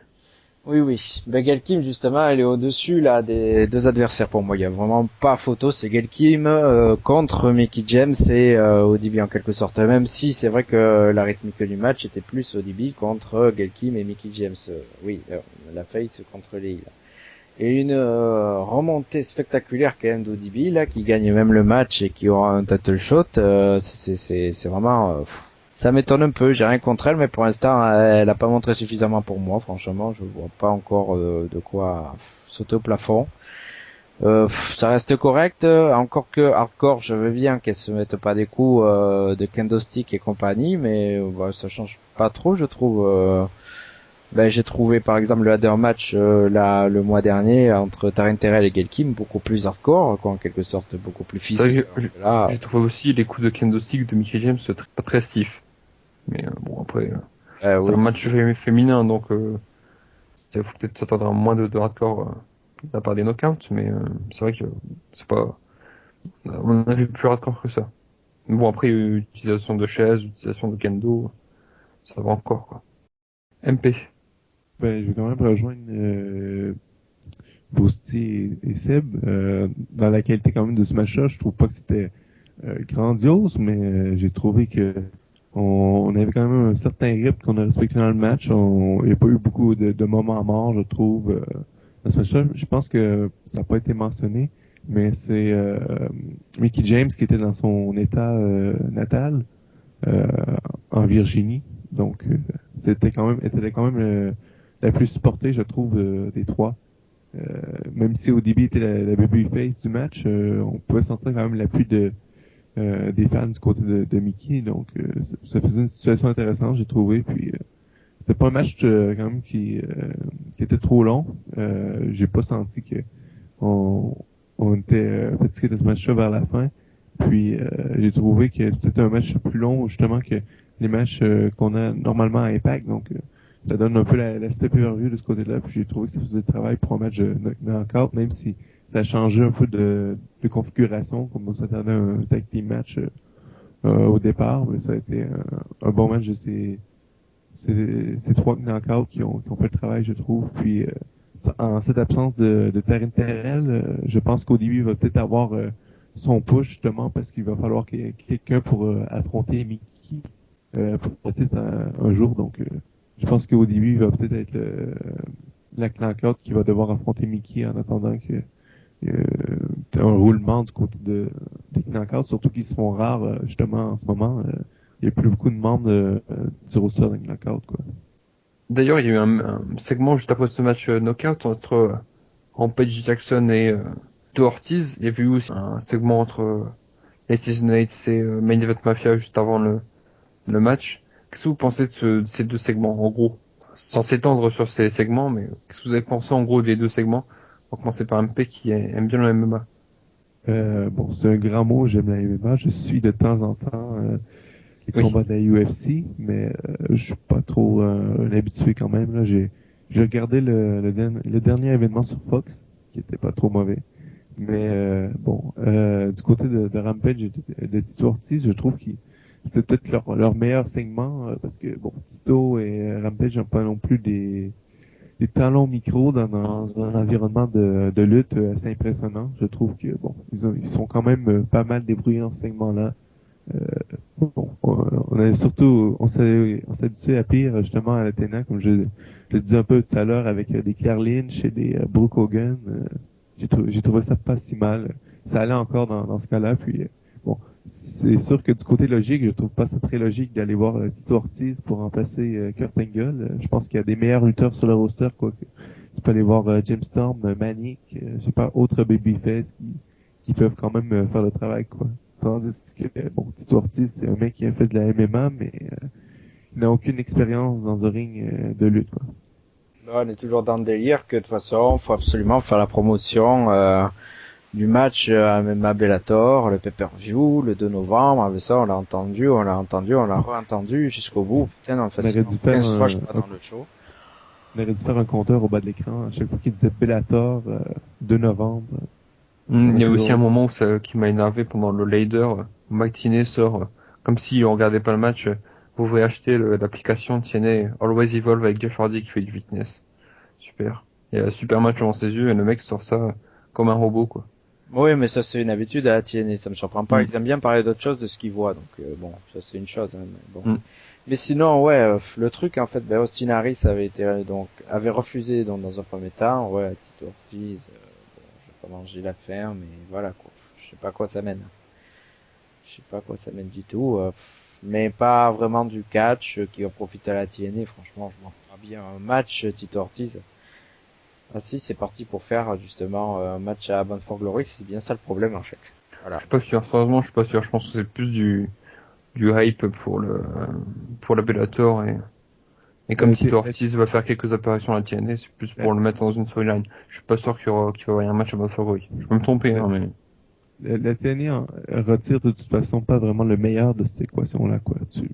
Oui, oui. Ben, Gail Kim, justement, elle est au-dessus, là, des deux adversaires pour moi. Il y a vraiment pas photo, c'est Gail Kim contre Mickie James et ODB en quelque sorte. Même si c'est vrai que la rythmique du match était plus ODB contre Gail Kim et Mickie James. Oui, la face contre les heels. Et une remontée spectaculaire quand même d'ODB, là, qui gagne même le match et qui aura un title shot. C'est vraiment... ça m'étonne un peu, j'ai rien contre elle, mais pour l'instant, elle a pas montré suffisamment pour moi. Franchement, je vois pas encore de quoi sauter au plafond. Ça reste correct, encore que hardcore, je veux bien qu'elle se mette pas des coups de kendo stick et compagnie, mais ça change pas trop, je trouve. J'ai trouvé par exemple le ladder match le mois dernier entre Taryn Terrell et Gail Kim beaucoup plus hardcore, quoi, en quelque sorte, beaucoup plus C'est vrai physique. que Là, j'ai trouvé aussi les coups de kendo stick de Mickie James pas très stiff. Mais bon, après, c'est un oui. match féminin, donc il faut peut-être s'attendre à moins de hardcore de la part des knockouts, mais c'est vrai que c'est pas... On a vu plus hardcore que ça. Mais bon, après, utilisation de chaises, utilisation de kendo, ça va encore, quoi. MP. Ben, je vais quand même rejoindre Bousti et Seb. Dans la qualité quand même de ce match-là, je trouve pas que c'était grandiose, mais j'ai trouvé que on avait quand même un certain rythme qu'on a respecté dans le match. Il n'y a pas eu beaucoup de moments morts, je trouve, dans ce match-là. Je pense que ça n'a pas été mentionné, mais c'est Mickie James qui était dans son état natal euh, en Virginie. Donc, était quand même la plus supportée, je trouve, des trois. Même si au début était la babyface du match, on pouvait sentir quand même l'appui des fans du côté de Mickey. Donc, ça faisait une situation intéressante, j'ai trouvé. Puis, c'était pas un match quand même qui était trop long. J'ai pas senti que on, on était fatigué de ce match-là vers la fin. Puis, j'ai trouvé que c'était un match plus long justement que les matchs qu'on a normalement à Impact. Donc, ça donne un peu la step view de ce côté-là. Puis j'ai trouvé que ça faisait le travail pour un match de knockout, même si ça a changé un peu de configuration, comme on s'attendait à un tag team match au départ. Mais ça a été un bon match de ces trois knockouts qui ont fait le travail, je trouve. Puis en cette absence de Taryn Terrell, je pense qu'au début, il va peut-être avoir son push justement parce qu'il va falloir qu'il y ait quelqu'un pour affronter Mickey pour le titre un jour. Donc je pense qu'au début, il va peut-être être la knockout qui va devoir affronter Mickey en attendant que un roulement du côté des knockouts, surtout qu'ils se font rares justement en ce moment. Il n'y a plus beaucoup de membres du roster de knockout, quoi. D'ailleurs, il y a eu un segment juste après ce match knockout entre Rampage Jackson et Tito Ortiz. Il y avait eu aussi un segment entre Lacey Knights et Main Event Mafia juste avant le match. Qu'est-ce que vous pensez de ces deux segments, en gros? Sans s'étendre sur ces segments, mais qu'est-ce que vous avez pensé en gros des deux segments? On va commencer par MP qui aime bien le MMA. Bon, c'est un grand mot, j'aime la MMA. Je suis de temps en temps les Oui. combats de la UFC, mais je suis pas trop habitué quand même. Là, j'ai regardé le dernier événement sur Fox, qui était pas trop mauvais. Mais du côté de Rampage et de Tito Ortiz, je trouve que c'était peut-être leur meilleur segment, parce que bon, Tito et Rampage n'ont pas non plus des talons micro dans un environnement de lutte assez impressionnant. Je trouve que bon, ils sont quand même pas mal débrouillés dans ce segment-là. Bon, on s'est habitué à pire justement à la TNA, comme je le disais un peu tout à l'heure avec des Claire Lynch et des Brooke Hogan. J'ai trouvé ça pas si mal. ça allait encore dans ce cas-là. Puis bon, c'est sûr que du côté logique, je trouve pas ça très logique d'aller voir Tito Ortiz pour remplacer Kurt Angle. Je pense qu'il y a des meilleurs lutteurs sur le roster, quoi. Tu peux aller voir Jim Storm, Manic, je sais pas, autres babyface qui peuvent quand même faire le travail, quoi. Tandis que bon, Tito Ortiz, c'est un mec qui a fait de la MMA, mais il n'a aucune expérience dans un ring de lutte, quoi. On est toujours dans le délire que de toute façon, faut absolument faire la promotion du match même à Bellator, le pay-per-view, le 2 novembre. Avec ça, on l'a entendu, on l'a re-entendu jusqu'au bout. Putain, on fait 15 fois, je sais pas, dans le show. On aurait dû faire un compteur au bas de l'écran à chaque fois qu'il disait Bellator, 2 novembre. Il y a aussi un moment qui m'a énervé pendant le Lader. Mike Tinney sort, comme si on regardait pas le match, vous pouvez acheter l'application TNA Always Evolve avec Jeff Hardy qui fait du fitness. Super. Il y a un super match devant ses yeux et le mec sort ça comme un robot, quoi. Oui, mais ça c'est une habitude à la TNA, ça me surprend pas. Ils aiment bien parler d'autre chose de ce qu'ils voient, donc bon, ça c'est une chose. Hein, mais bon. Mais sinon, ouais, le truc en fait, Austin Harris avait refusé donc dans un premier temps, ouais, Tito Ortiz, bon, je vais pas manger l'affaire, mais voilà quoi, je sais pas à quoi ça mène. Je sais pas à quoi ça mène du tout, mais pas vraiment du catch qui va profiter à la TNA. Franchement, je vois pas bien un match Tito Ortiz. Ah si, c'est parti pour faire justement un match à Bound for Glory, c'est bien ça le problème en fait. Voilà. Je suis pas sûr, sérieusement, je suis pas sûr. Je pense que c'est plus du hype pour la Bellator et comme Tito Ortiz va faire quelques apparitions à la TNA, c'est plus pour le mettre dans une storyline. Je suis pas sûr qu'il va y avoir un match à Bound for Glory. Je peux me tromper, hein, mais la TNA retire de toute façon pas vraiment le meilleur de cette équation-là, quoi. Tu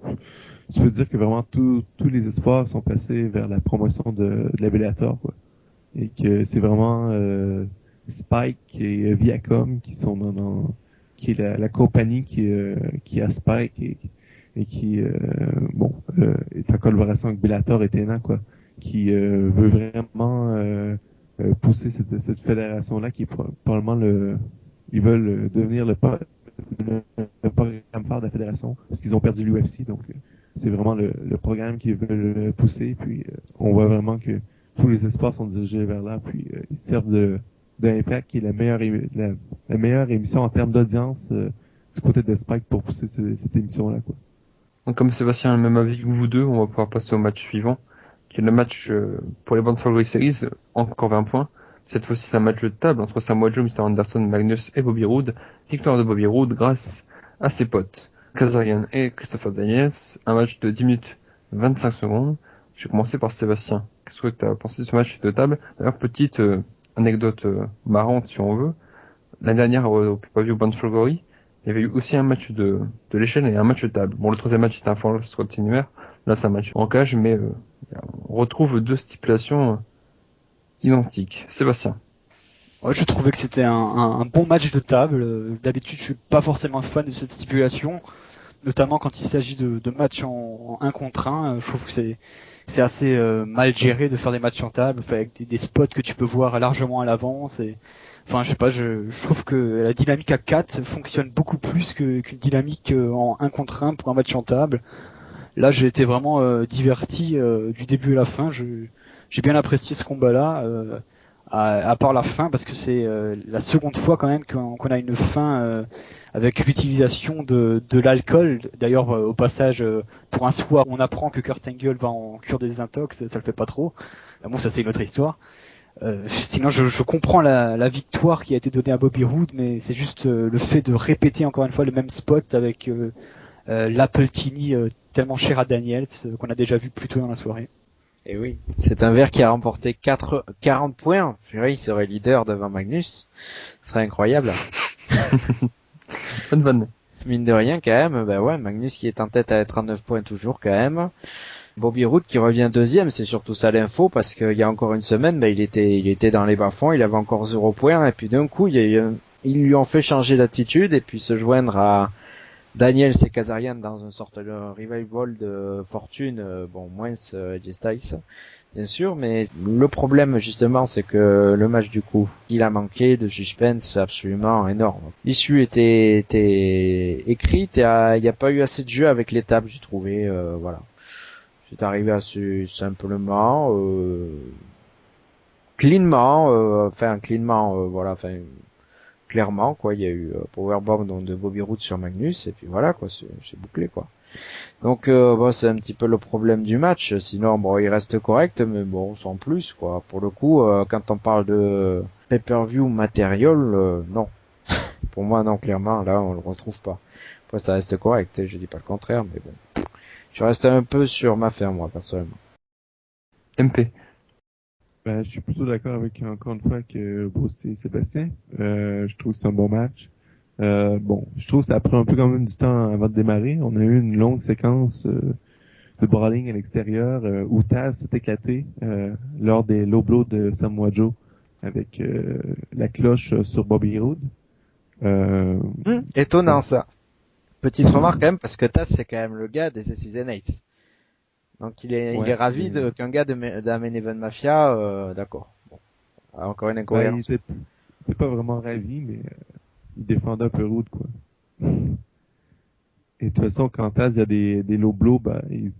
peux dire que vraiment tous les espoirs sont placés vers la promotion de la Bellator, quoi. Et que c'est vraiment Spike et Viacom qui sont qui est la compagnie qui a Spike et qui est en collaboration avec Bellator et TNA, quoi, qui veut vraiment pousser cette fédération là qui est probablement ils veulent devenir le programme phare de la fédération parce qu'ils ont perdu l'UFC, donc c'est vraiment le programme qu'ils veulent pousser. Puis on voit vraiment que tous les espoirs sont dirigés vers là, puis ils servent d'Impact qui est la meilleure émission en termes d'audience du côté de Spike pour pousser cette émission-là, quoi. Donc, comme Sébastien a le même avis que vous deux, on va pouvoir passer au match suivant, qui est le match pour les Bound for Glory Series, encore 20 points. Cette fois-ci, c'est un match de table entre Samoa Joe, Mr. Anderson, Magnus et Bobby Roode. Victoire de Bobby Roode grâce à ses potes Kazarian et Christopher Daniels. Un match de 10 minutes 25 secondes. Je vais commencer par Sébastien. Qu'est-ce que tu as pensé de ce match de table? D'ailleurs, petite anecdote marrante si on veut. L'année dernière au pay-per-view Bound for Glory, il y avait eu aussi un match de l'échelle et un match de table. Bon, le troisième match était un fall squat annuaire. Là, c'est un match en cage, mais on retrouve deux stipulations identiques. Sébastien. Ouais, je trouvais que c'était un bon match de table. D'habitude, je suis pas forcément fan de cette stipulation, notamment quand il s'agit de matchs en 1 contre 1. Je trouve que c'est assez mal géré de faire des matchs en table, avec des spots que tu peux voir largement à l'avance. Enfin, je sais pas, je trouve que la dynamique à 4 fonctionne beaucoup plus qu'une dynamique en 1 contre 1 pour un match en table. Là, j'ai été vraiment diverti du début à la fin. J'ai bien apprécié ce combat-là. À part la fin, parce que c'est la seconde fois quand même qu'on a une fin avec l'utilisation de l'alcool. D'ailleurs, au passage, pour un soir, on apprend que Kurt Angle va en cure des désintox, ça le fait pas trop. Bon, ça c'est une autre histoire. Sinon, je comprends la victoire qui a été donnée à Bobby Roode, mais c'est juste le fait de répéter encore une fois le même spot avec l'Apple Tini tellement cher à Daniels, qu'on a déjà vu plus tôt dans la soirée. Et oui, c'est un verre qui a remporté 40 points. Purée, il serait leader devant Magnus. Ce serait incroyable. Bonne vanne. Mine de rien, quand même, bah ouais, Magnus qui est en tête à 39 points toujours, quand même. Bobby Roode qui revient deuxième, c'est surtout ça l'info, parce qu'il y a encore une semaine, bah, il était dans les bas-fonds, il avait encore 0 points, et puis d'un coup, ils lui ont fait changer d'attitude, et puis se joindre à Daniels et Kazarian dans une sorte de revival de fortune, bon, moins AJ Styles, bien sûr, mais le problème, justement, c'est que le match, du coup, il a manqué de suspense absolument énorme. L'issue était écrite, et il n'y a pas eu assez de jeu avec les tables, j'ai trouvé, voilà. C'est arrivé assez simplement, cleanement, voilà, clairement, quoi. Il y a eu powerbomb donc de Bobby Roode sur Magnus, et puis voilà, quoi, c'est bouclé, quoi. Donc bon, c'est un petit peu le problème du match. Sinon, bon, il reste correct, mais bon, sans plus, quoi. Pour le coup, quand on parle de pay-per-view matériel, non. Pour moi, non, clairement, là, on le retrouve pas. Après, ça reste correct, je dis pas le contraire, mais bon. Je reste un peu sur ma ferme, moi, personnellement. MP. Ben, je suis plutôt d'accord avec, encore une fois, que Bruce et Sébastien. Je trouve que c'est un bon match. Bon, je trouve que ça a pris un peu quand même du temps avant de démarrer. On a eu une longue séquence de brawling à l'extérieur où Taz s'est éclaté lors des low blows de Samoa Joe avec la cloche sur Bobby Roode. Étonnant, Bon. ça. Petite remarque, quand même, parce que Taz, c'est quand même le gars des Season 8. Donc, il est ravi qu'un gars d'un Main Event Mafia, d'accord. Bon. Encore une incohérence. Ben, il était pas vraiment ravi, mais il défendait un peu Roode, quoi. Et de toute façon, quand Taz il y a des low blows, bah, il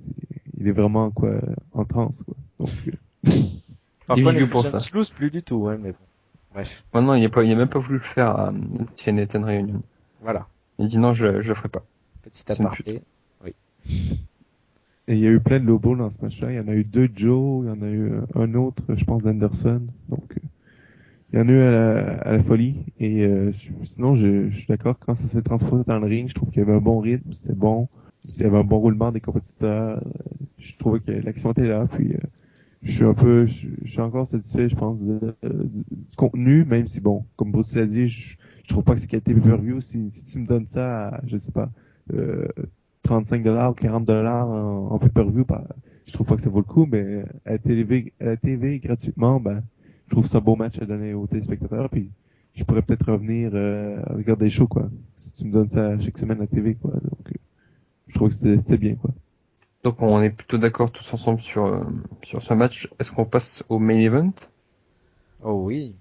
est vraiment, quoi, en transe, quoi. Donc, Par Il contre, joue les pour Legends ça. Loose, plus du tout, ouais, mais bon. Bref. Maintenant, il a même pas voulu le faire à TNA Ten Reunion. Voilà. Il dit non, je le ferai pas. Petit C'est une aparté. et il y a eu plein de low blows dans ce match-là. Il y en a eu 2 Joe, il y en a eu un autre, je pense, d'Anderson. Donc, il y en a eu à la folie. Et sinon, je suis d'accord, quand ça s'est transposé dans le ring, je trouve qu'il y avait un bon rythme, c'était bon. Il y avait un bon roulement des compétiteurs. Je trouvais que l'action était là. Puis, je suis encore satisfait, je pense, du contenu, même si, bon, comme Bruce l'a dit, je trouve pas que c'est qualité pay-per-view. Si tu me donnes ça à, je sais pas, euh, $35 ou $40 en pay-per-view, bah, je trouve pas que ça vaut le coup, mais à la TV gratuitement, ben, je trouve que c'est un beau match à donner aux téléspectateurs, puis je pourrais peut-être revenir regarder des shows, quoi. Si tu me donnes ça chaque semaine à la TV, quoi. Donc, je trouve que c'était bien, quoi. Donc on est plutôt d'accord tous ensemble sur ce match. Est-ce qu'on passe au main event? Oh oui.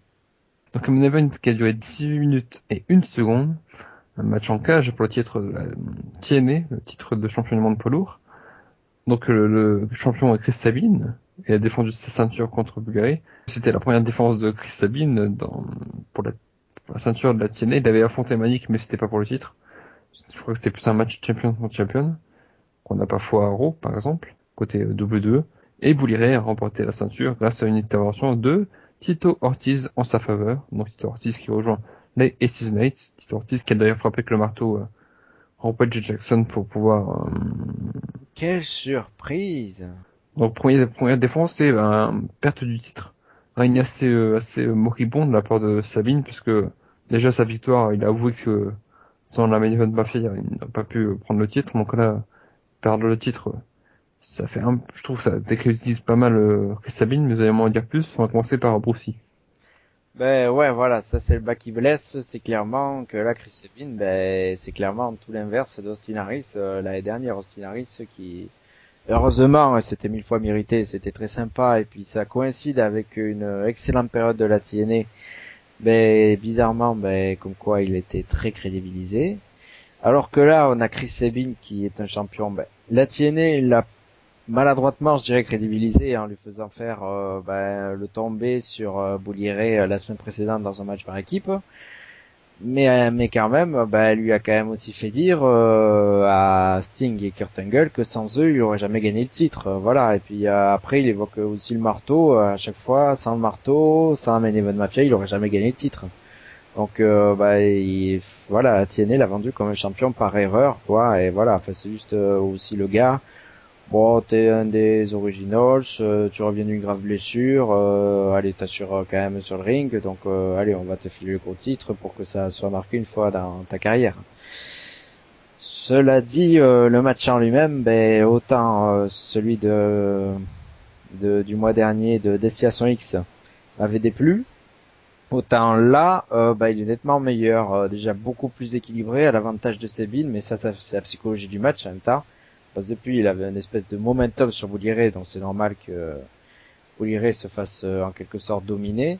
Donc un main event qui a duré 18 minutes et 1 seconde. Un match en cage pour le titre de la TNA, le titre de champion du monde poids lourd. Donc le champion est Chris Sabin et a défendu sa ceinture contre Bulgarie. C'était la première défense de Chris Sabin pour la ceinture de la TNA. Il avait affronté Manic, mais c'était pas pour le titre. Je crois que c'était plus un match champion contre champion qu'on n'a parfois à Raw, par exemple, côté WWE. Et Bully Ray a remporté la ceinture grâce à une intervention de Tito Ortiz en sa faveur. Donc Tito Ortiz qui rejoint les Aces Knights. Tito Ortiz qui a d'ailleurs frappé avec le marteau Rampage Jackson pour pouvoir... Quelle surprise! Donc première défense, c'est perte du titre. Règne assez moribond de la part de Sabine, puisque déjà sa victoire, il a avoué que sans la main event Mafia, il n'a pas pu prendre le titre. Donc là, perdre le titre, ça fait je trouve que ça décrédibilise pas mal Chris Sabine, mais vous allez m'en dire plus. On va commencer par Brucey. Ben ouais, voilà, ça c'est le bas qui blesse. C'est clairement que là, Chris Sabin, ben c'est clairement tout l'inverse d'Austin Harris l'année dernière. Austin Harris qui, heureusement, c'était 1000 fois mérité, c'était très sympa, et puis ça coïncide avec une excellente période de la TNA. Ben bizarrement, ben comme quoi il était très crédibilisé. Alors que là, on a Chris Sabin qui est un champion. Ben, la TNA, il l'a maladroitement, je dirais, crédibilisé en lui faisant faire le tomber sur Bully Ray la semaine précédente dans un match par équipe. Mais quand même, elle lui a quand même aussi fait dire à Sting et Kurt Angle que sans eux, il aurait jamais gagné le titre. Voilà. Et puis après, il évoque aussi le marteau. À chaque fois, sans le marteau, sans Main Event Mafia, il aurait jamais gagné le titre. Donc voilà, la TNA l'a vendu comme un champion par erreur, quoi. Et voilà, enfin, c'est juste aussi le gars. Bon, t'es un des originals, tu reviens d'une grave blessure, allez, t'assures quand même sur le ring, donc allez, on va te filer le gros titre pour que ça soit marqué une fois dans ta carrière. Cela dit, le match en lui-même, autant celui du mois dernier de Destination X m'avait déplu, autant là, il est nettement meilleur, déjà beaucoup plus équilibré à l'avantage de Sabine, mais ça c'est la psychologie du match en même temps. Parce que depuis, il avait une espèce de momentum sur Bully Ray, donc c'est normal que Bully Ray se fasse en quelque sorte dominer.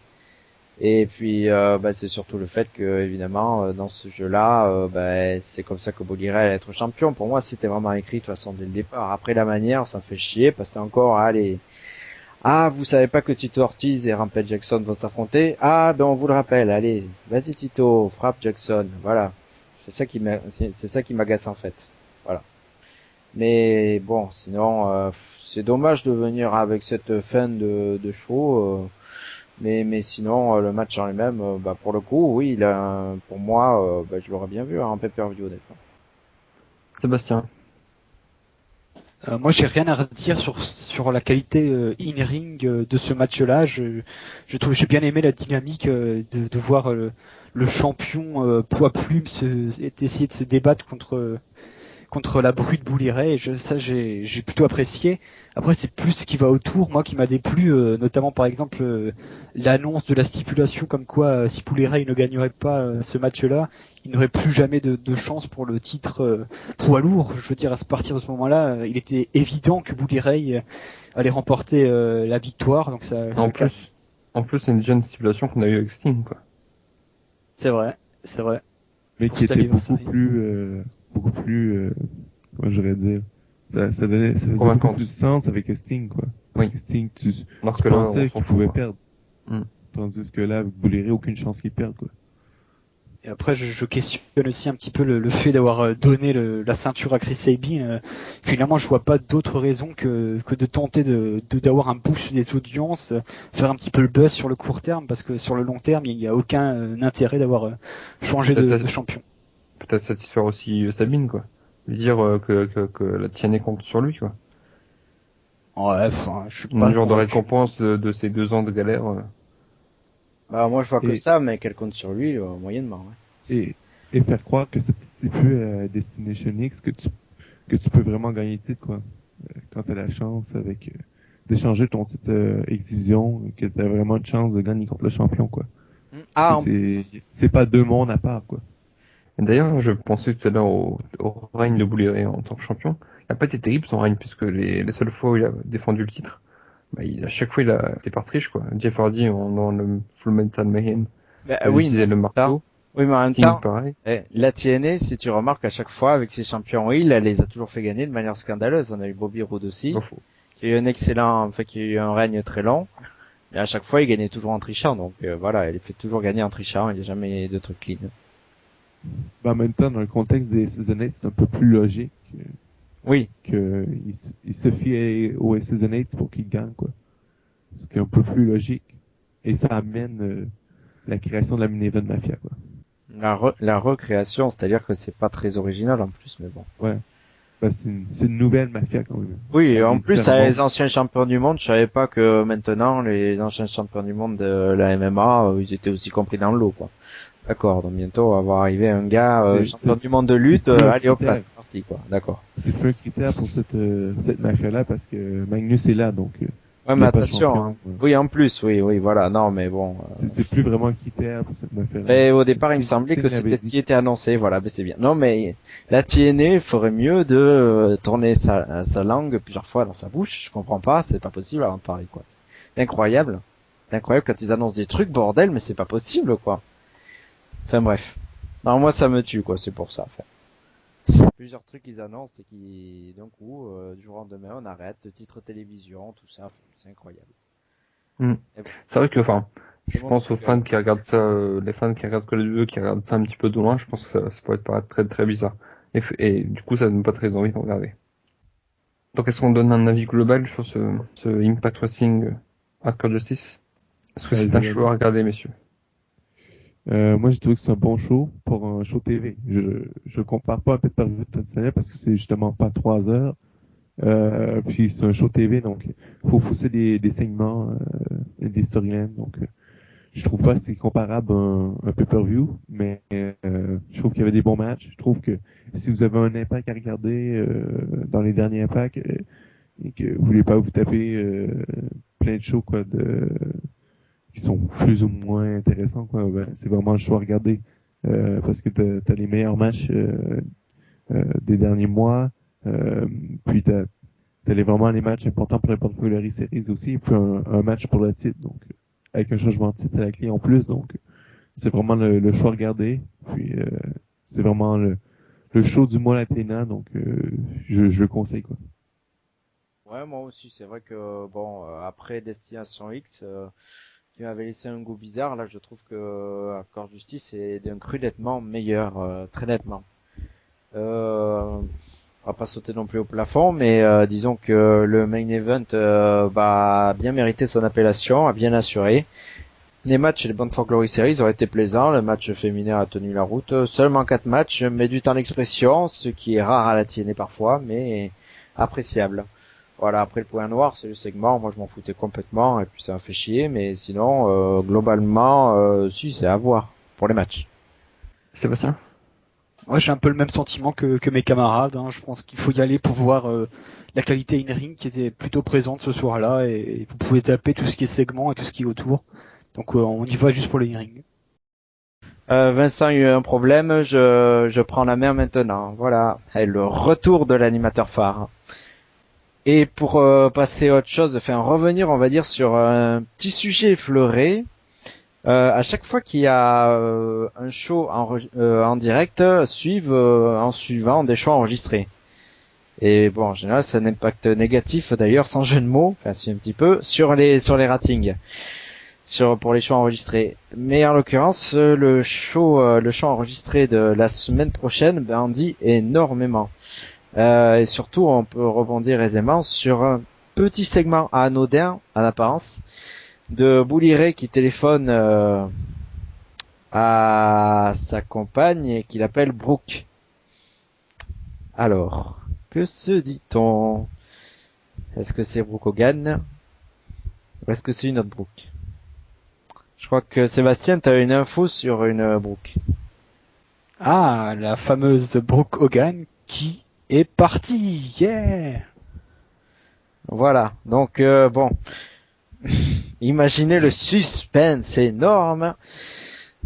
Et puis, c'est surtout le fait que, évidemment, dans ce jeu-là, c'est comme ça que Bully Ray allait être champion. Pour moi, c'était vraiment écrit de toute façon dès le départ. Après la manière, ça me fait chier, parce que c'est encore à Ah, vous savez pas que Tito Ortiz et Rampage Jackson vont s'affronter? Ah, ben on vous le rappelle, allez, vas-y Tito, frappe Jackson, voilà. C'est ça qui m'agace en fait. Voilà. Mais bon, sinon, c'est dommage de venir avec cette fin de show, mais sinon, le match en lui-même, bah pour le coup, oui, pour moi, bah, je l'aurais bien vu en pay-per-view honnêtement. Sébastien. Moi, j'ai rien à dire sur la qualité in-ring de ce match-là. Je trouve j'ai bien aimé la dynamique de voir le champion poids plume essayer de se débattre contre la brute Bully Ray. Ça, j'ai plutôt apprécié. Après, c'est plus ce qui va autour, moi, qui m'a déplu, notamment par exemple l'annonce de la stipulation comme quoi si Bully Ray ne gagnerait pas ce match-là, il n'aurait plus jamais de chance pour le titre poids lourd. Je veux dire, à partir de ce moment-là, il était évident que Bully Ray allait remporter la victoire. Donc En plus, c'est une jeune stipulation qu'on a eu avec Sting, quoi. c'est vrai, c'est vrai. Mais Pour qui cet était anniversaire. beaucoup plus, comment j'aurais dire, ça faisait Convaincante. beaucoup plus de sens avec Sting, quoi. Parce Oui. que Sting, Alors tu que là, pensais on s'en qu'il fout, pouvait quoi. perdre. Mm. Tandis que là, avec Bully Ray, aucune chance qu'il perde, quoi. Et après, je questionne aussi un petit peu le fait d'avoir donné la ceinture à Chris Sabin. Finalement, je vois pas d'autre raison que de tenter d'avoir un boost des audiences, faire un petit peu le buzz sur le court terme, parce que sur le long terme, il n'y a aucun intérêt d'avoir changé de champion. Peut-être satisfaire aussi Sabine, quoi. Lui dire que la TNA compte sur lui, quoi. Ouais, enfin, je suis Une pas genre de convaincu. récompense de ces 2 ans de galère. Bah moi je vois que Et- ça, mais qu'elle compte sur lui, moyennement. Ouais. et faire croire que ça te stipule à Destination X que tu peux vraiment gagner le titre, quoi. Quand t'as la chance avec, d'échanger ton titre X-Division, que t'as vraiment de chance de gagner contre le champion, quoi. Ah, C'est pas deux mondes à part, quoi. Et d'ailleurs, je pensais tout à l'heure au règne de Bully Ray en tant que champion. Il n'a pas été terrible son règne, puisque les seules fois où il a défendu le titre, bah, à chaque fois, il a été par triche, quoi. Jeff Hardy, dans le Full Metal Mayhem, bah, il oui, utilisait le marteau. oui, mais en même Sting, temps, pareil. la TNA, si tu remarques à chaque fois avec ses champions heel, elle les a toujours fait gagner de manière scandaleuse. On a eu Bobby Roode aussi, Pas faux. qui a eu qui a eu un règne très long. Et à chaque fois, il gagnait toujours en trichant. Donc voilà, elle fait toujours gagner en trichant. Il n'y a jamais de truc clean. Mais en même temps, dans le contexte des Season 8, c'est un peu plus logique Oui. que il se fie aux Season 8 pour qu'il gagne, quoi. Ce qui est un peu plus logique. Et ça amène la création de la mini-event Mafia, quoi. La recréation, c'est-à-dire que c'est pas très original en plus, mais bon. Ouais. Bah, c'est une nouvelle Mafia, quand même. Oui, Elle en est plus, différente. les anciens champions du monde, je savais pas que maintenant, les anciens champions du monde de la MMA, ils étaient aussi compris dans le lot, quoi. D'accord, donc bientôt, on va voir arriver un gars, champion du monde de lutte, c'est plus un allez hop là, critère. c'est parti, quoi. D'accord. C'est pas un critère pour cette Mafia-là parce que Magnus est là, donc Ouais, il mais y a pas de attention, champion, hein. ouais. Oui, en plus, oui, voilà, non, mais bon. C'est plus vraiment un critère pour cette Mafia-là. Mais au départ, il me C'est- semblait c'est que une c'était ce avait qui était annoncé, voilà, ben c'est bien. Non, mais la TNA ferait mieux de tourner sa langue plusieurs fois dans sa bouche. Je comprends pas, c'est pas possible avant de parler, quoi. C'est incroyable. C'est incroyable quand ils annoncent des trucs, bordel, mais c'est pas possible, quoi. Enfin bref. Non, moi ça me tue, quoi, c'est pour ça. Enfin. Plusieurs trucs qu'ils annoncent et qui, d'un coup, du jour au lendemain, on arrête, le titre télévision, tout ça, c'est incroyable. Mm. Et bon, C'est vrai que, enfin, c'est je bon, pense aux fans qui regardent ça, les fans qui regardent Call of Duty, qui regardent ça un petit peu de loin, je pense que ça pourrait paraître très très bizarre. Et du coup, ça donne pas très envie de regarder. Donc, est-ce qu'on donne un avis global sur ce Impact Wrestling Hardcore Justice? Est-ce que Ouais, c'est je un vais show à regarder, messieurs? Moi, j'ai trouvé que c'est un bon show pour un show TV. Je compare pas à pay-per-view traditionnel parce que c'est justement pas 3 heures. Puis c'est un show TV, donc faut pousser des segments et des storylines. Donc, je trouve pas que c'est comparable à un pay-per-view, mais je trouve qu'il y avait des bons matchs. Je trouve que si vous avez un impact à regarder dans les derniers impacts et que vous voulez pas vous taper plein de shows quoi qui sont plus ou moins intéressants, quoi, ben, c'est vraiment le choix à regarder. Parce que t'as les meilleurs matchs des derniers mois. Puis t'as vraiment les matchs importants pour les portfolio series aussi. Et puis un match pour le titre. Donc, avec un changement de titre à la clé en plus. Donc, c'est vraiment le choix à regarder. Puis, c'est vraiment le show du mois Latina. Donc, je le conseille, quoi. Ouais, moi aussi, c'est vrai que bon, après Destination X, qui m'avait laissé un goût bizarre, là, je trouve que Accord Justice est d'un cru nettement meilleur, très nettement. On va pas sauter non plus au plafond, mais disons que le main event a bien mérité son appellation, a bien assuré. Les matchs et les Bound for Glory Series ont été plaisants, le match féminin a tenu la route, seulement 4 matchs, mais du temps d'expression, ce qui est rare à la TNA parfois, mais appréciable. Voilà, après le point noir, c'est le segment, moi je m'en foutais complètement, et puis ça m'a fait chier, mais sinon, globalement, si, c'est à voir, pour les matchs. C'est pas ça? Moi, j'ai un peu le même sentiment que mes camarades. Hein. Je pense qu'il faut y aller pour voir la qualité in-ring qui était plutôt présente ce soir-là, et vous pouvez taper tout ce qui est segment et tout ce qui est autour. Donc on y va juste pour le in-ring. Vincent a eu un problème, je prends la main maintenant, voilà, et le retour de l'animateur phare. Et pour passer à autre chose, enfin revenir, on va dire, sur un petit sujet effleuré, à chaque fois qu'il y a un show en direct, suivent en suivant des shows enregistrés. Et bon, en général, ça a un impact négatif d'ailleurs, sans jeu de mots, enfin c'est un petit peu, sur les ratings, pour les shows enregistrés. Mais en l'occurrence, le show enregistré de la semaine prochaine, en dit énormément. Et surtout, on peut rebondir aisément sur un petit segment anodin, en apparence, de Bully Ray qui téléphone à sa compagne et qu'il appelle Brooke. Alors, que se dit-on? Est-ce que c'est Brooke Hogan? Ou est-ce que c'est une autre Brooke? Je crois que Sébastien, t'as une info sur une Brooke. Ah, la fameuse Brooke Hogan qui est partie. Yeah. Voilà, donc bon, imaginez le suspense énorme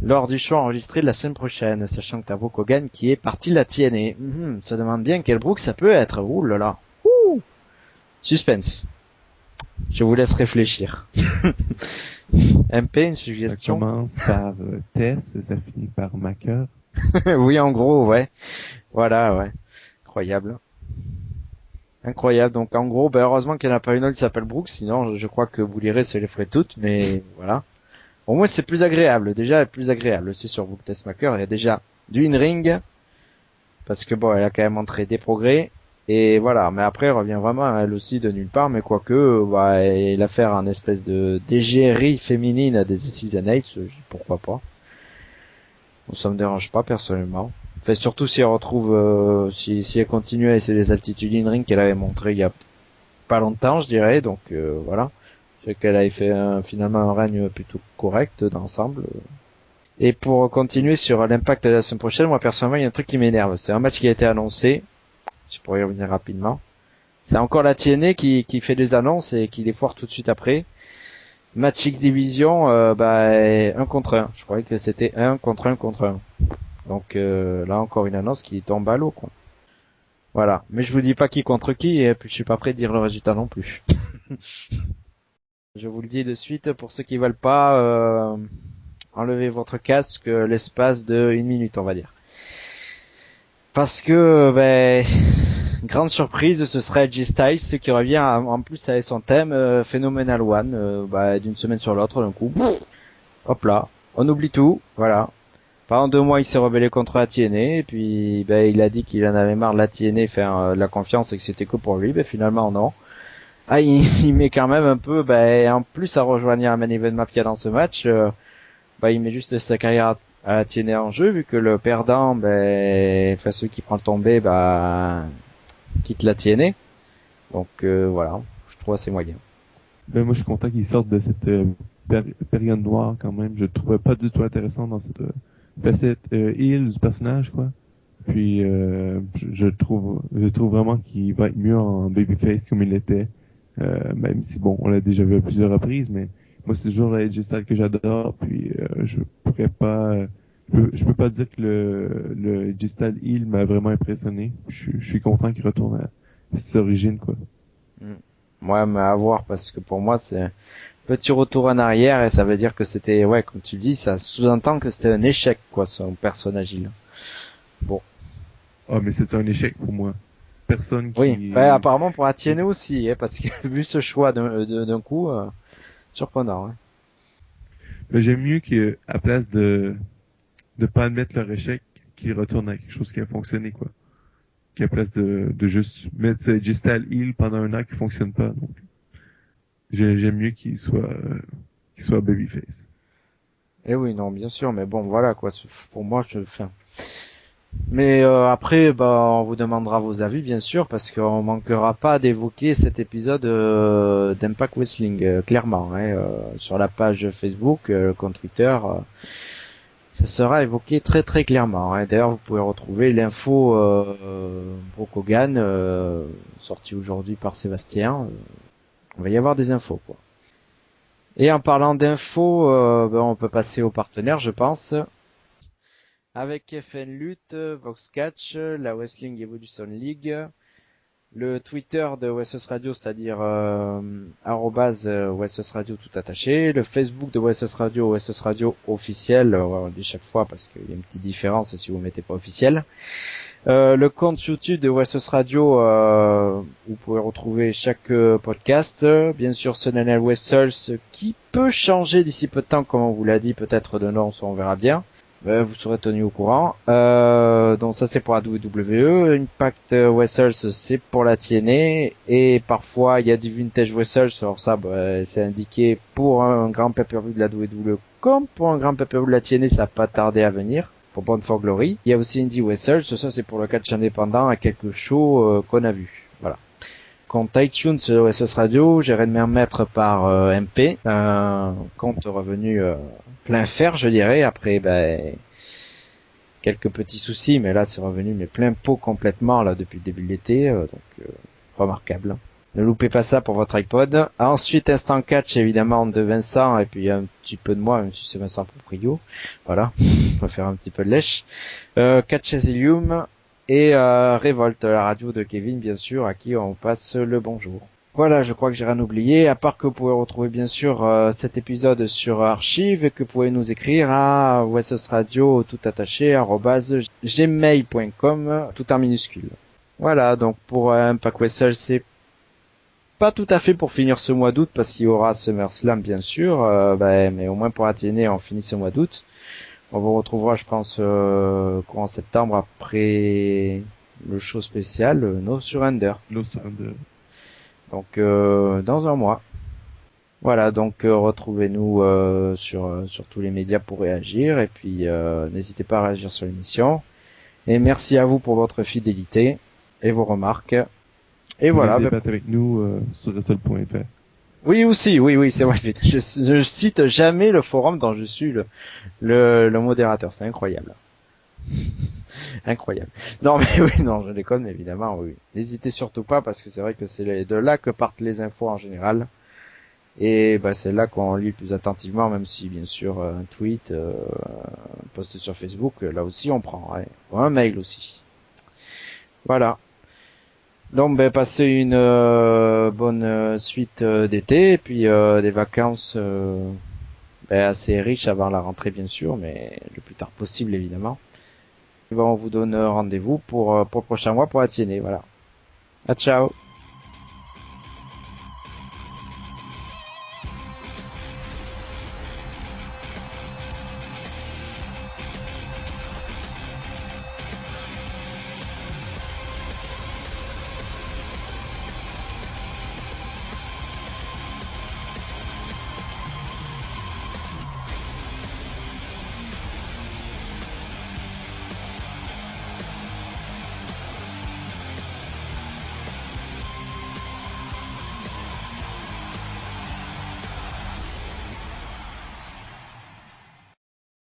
lors du show enregistré de la semaine prochaine, sachant que t'as Brooke Hogan qui est parti de la TNA. Ça demande bien quelle Brooke ça peut être. Ouh là là. Ouh. Suspense. Je vous laisse réfléchir. MP, une Ça suggestion? commence par Tess et ça finit par Macker. Oui, en gros, ouais. Voilà, ouais. Incroyable. Incroyable. Donc, en gros, heureusement qu'il n'y en a pas une autre qui s'appelle Brooke, sinon, je crois que vous lirez, se les ferait toutes, mais voilà. Au moins, c'est plus agréable. Déjà, plus agréable. C'est sur Brooke Tessmaker. Il y a déjà du in-ring. Parce que bon, elle a quand même montré des progrès. Et voilà. Mais après, elle revient vraiment, elle aussi, de nulle part. Mais quoique, elle a fait un espèce de d'égérie féminine des Season 8. Pourquoi pas. Ça me dérange pas, personnellement. Enfin, surtout si elle retrouve, si elle continue à essayer les aptitudes in-ring qu'elle avait montrées il y a pas longtemps, je dirais. Donc, voilà. C'est qu'elle avait fait finalement un règne plutôt correct d'ensemble. Et pour continuer sur l'impact de la semaine prochaine, moi personnellement il y a un truc qui m'énerve. C'est un match qui a été annoncé. Je pourrais y revenir rapidement. C'est encore la TNA qui fait des annonces et qui les foire tout de suite après. Match X Division, 1 contre 1. Je croyais que c'était 1 contre 1 contre 1. Donc là encore une annonce qui tombe à l'eau, quoi. Voilà. Mais je vous dis pas qui contre qui et puis je suis pas prêt de dire le résultat non plus. Je vous le dis de suite pour ceux qui veulent pas enlever votre casque l'espace de 1 minute, on va dire. Parce que grande surprise, ce serait Edge Styles qui revient en plus avec son thème Phenomenal One d'une semaine sur l'autre d'un coup. Hop là, on oublie tout, voilà. Pendant 2 mois, il s'est rebellé contre la TNA et puis il a dit qu'il en avait marre de la TNA faire de la confiance et que c'était que pour lui. Finalement non. Ah, il met quand même un peu, en plus à rejoindre un Main Event Mafia dans ce match, il met juste sa carrière à la TNA en jeu, vu que le perdant, celui qui prend le tombé, quitte la TNA. Donc voilà, je trouve assez moyen. Ben, moi, je suis content qu'ils sortent de cette période noire quand même. Je le trouvais pas du tout intéressant dans cette facette heel du personnage, quoi. Puis je trouve vraiment qu'il va être mieux en babyface comme il l'était. Même si bon, on l'a déjà vu à plusieurs reprises, mais moi c'est toujours la AJ Styles que j'adore. Puis je pourrais pas, je peux pas dire que le AJ Styles heel m'a vraiment impressionné. Je suis content qu'il retourne à ses origines, quoi. Ouais, mais à voir, parce que pour moi c'est un petit retour en arrière et ça veut dire que c'était, comme tu dis, ça sous-entend que c'était un échec, quoi, son personnage heel. Bon. Ah, mais c'est un échec pour moi. personne qui... Oui, bah, apparemment pour Atienne aussi, hein, parce que vu ce choix d'un coup, surprenant. Hein. Mais j'aime mieux que, à place de pas admettre leur échec, qu'ils retournent à quelque chose qui a fonctionné, quoi. Qu'à place de juste mettre ce G-Style Heal pendant un an qui fonctionne pas. Donc, j'aime mieux qu'il soit babyface. Eh oui, non, bien sûr, mais bon, voilà quoi. Pour moi, mais après, bah, on vous demandera vos avis, bien sûr, parce qu'on manquera pas d'évoquer cet épisode d'Impact Wrestling, clairement, hein, sur la page Facebook, le compte Twitter. Ça sera évoqué très très clairement. Hein. D'ailleurs, vous pouvez retrouver l'info Brooke Hogan, sortie aujourd'hui par Sébastien. On va y avoir des infos, quoi. Et en parlant d'infos, on peut passer aux partenaires, je pense. Avec FN Lutte, Voxcatch, la Wrestling Evolution League, le Twitter de Wessex Radio, c'est-à-dire @Wessex Radio tout attaché, le Facebook de Wessex Radio officiel, on le dit chaque fois parce qu'il y a une petite différence si vous mettez pas officiel. Le compte YouTube de Wessex Radio, vous pouvez retrouver chaque podcast, bien sûr Sunanel Wessels qui peut changer d'ici peu de temps, comme on vous l'a dit, peut-être de nom, ça on verra bien. Vous serez tenu au courant. Donc ça c'est pour la WWE. Impact Wrestles c'est pour la TNA. Et parfois il y a du Vintage Wrestles. Alors ça c'est indiqué pour un grand pay-per-view de la WWE comme pour un grand pay-per-view de la TNA, ça va pas tarder à venir. Pour Bound for Glory. Il y a aussi Indie Wrestles. Ça c'est pour le catch indépendant à quelques shows qu'on a vus. Voilà. Compte iTunes OSS Radio, j'ai me remettre par MP, un compte revenu plein fer, je dirais, après quelques petits soucis, mais là c'est revenu mais plein pot complètement là depuis le début de l'été, donc remarquable. Ne loupez pas ça pour votre iPod. Ensuite Instant Catch évidemment de Vincent et puis un petit peu de moi, même si c'est Vincent Proprio. Voilà, on va faire un petit peu de lèche. Catch Asylum. Et Révolte, la radio de Kevin, bien sûr, à qui on passe le bonjour. Voilà, je crois que j'ai rien oublié, à part que vous pouvez retrouver bien sûr cet épisode sur Archive et que vous pouvez nous écrire à wessosradio tout attaché @gmail.com tout en minuscule. Voilà, donc pour Impact Wrestle, c'est pas tout à fait pour finir ce mois d'août parce qu'il y aura SummerSlam bien sûr, mais au moins pour Athénée on finit ce mois d'août. On vous retrouvera, je pense, courant septembre après le show spécial No Surrender. No Surrender. Donc dans un mois. Voilà, donc retrouvez-nous sur tous les médias pour réagir et puis n'hésitez pas à réagir sur l'émission. Et merci à vous pour votre fidélité et vos remarques. Et vous voilà. Vous débattre avec nous sur wrestle.fr. Oui aussi, oui, c'est vrai. Je cite jamais le forum dont je suis le modérateur. C'est incroyable. Incroyable. Non mais oui, non, je déconne évidemment. Oui. N'hésitez surtout pas parce que c'est vrai que c'est de là que partent les infos en général. Et c'est là qu'on lit le plus attentivement, même si bien sûr un tweet, un post sur Facebook, là aussi on prend. Ouais. Ou un mail aussi. Voilà. Donc passez une bonne suite d'été et puis des vacances assez riches avant la rentrée bien sûr, mais le plus tard possible évidemment. Et on vous donne rendez-vous pour le prochain mois pour Athénée, voilà. À ciao.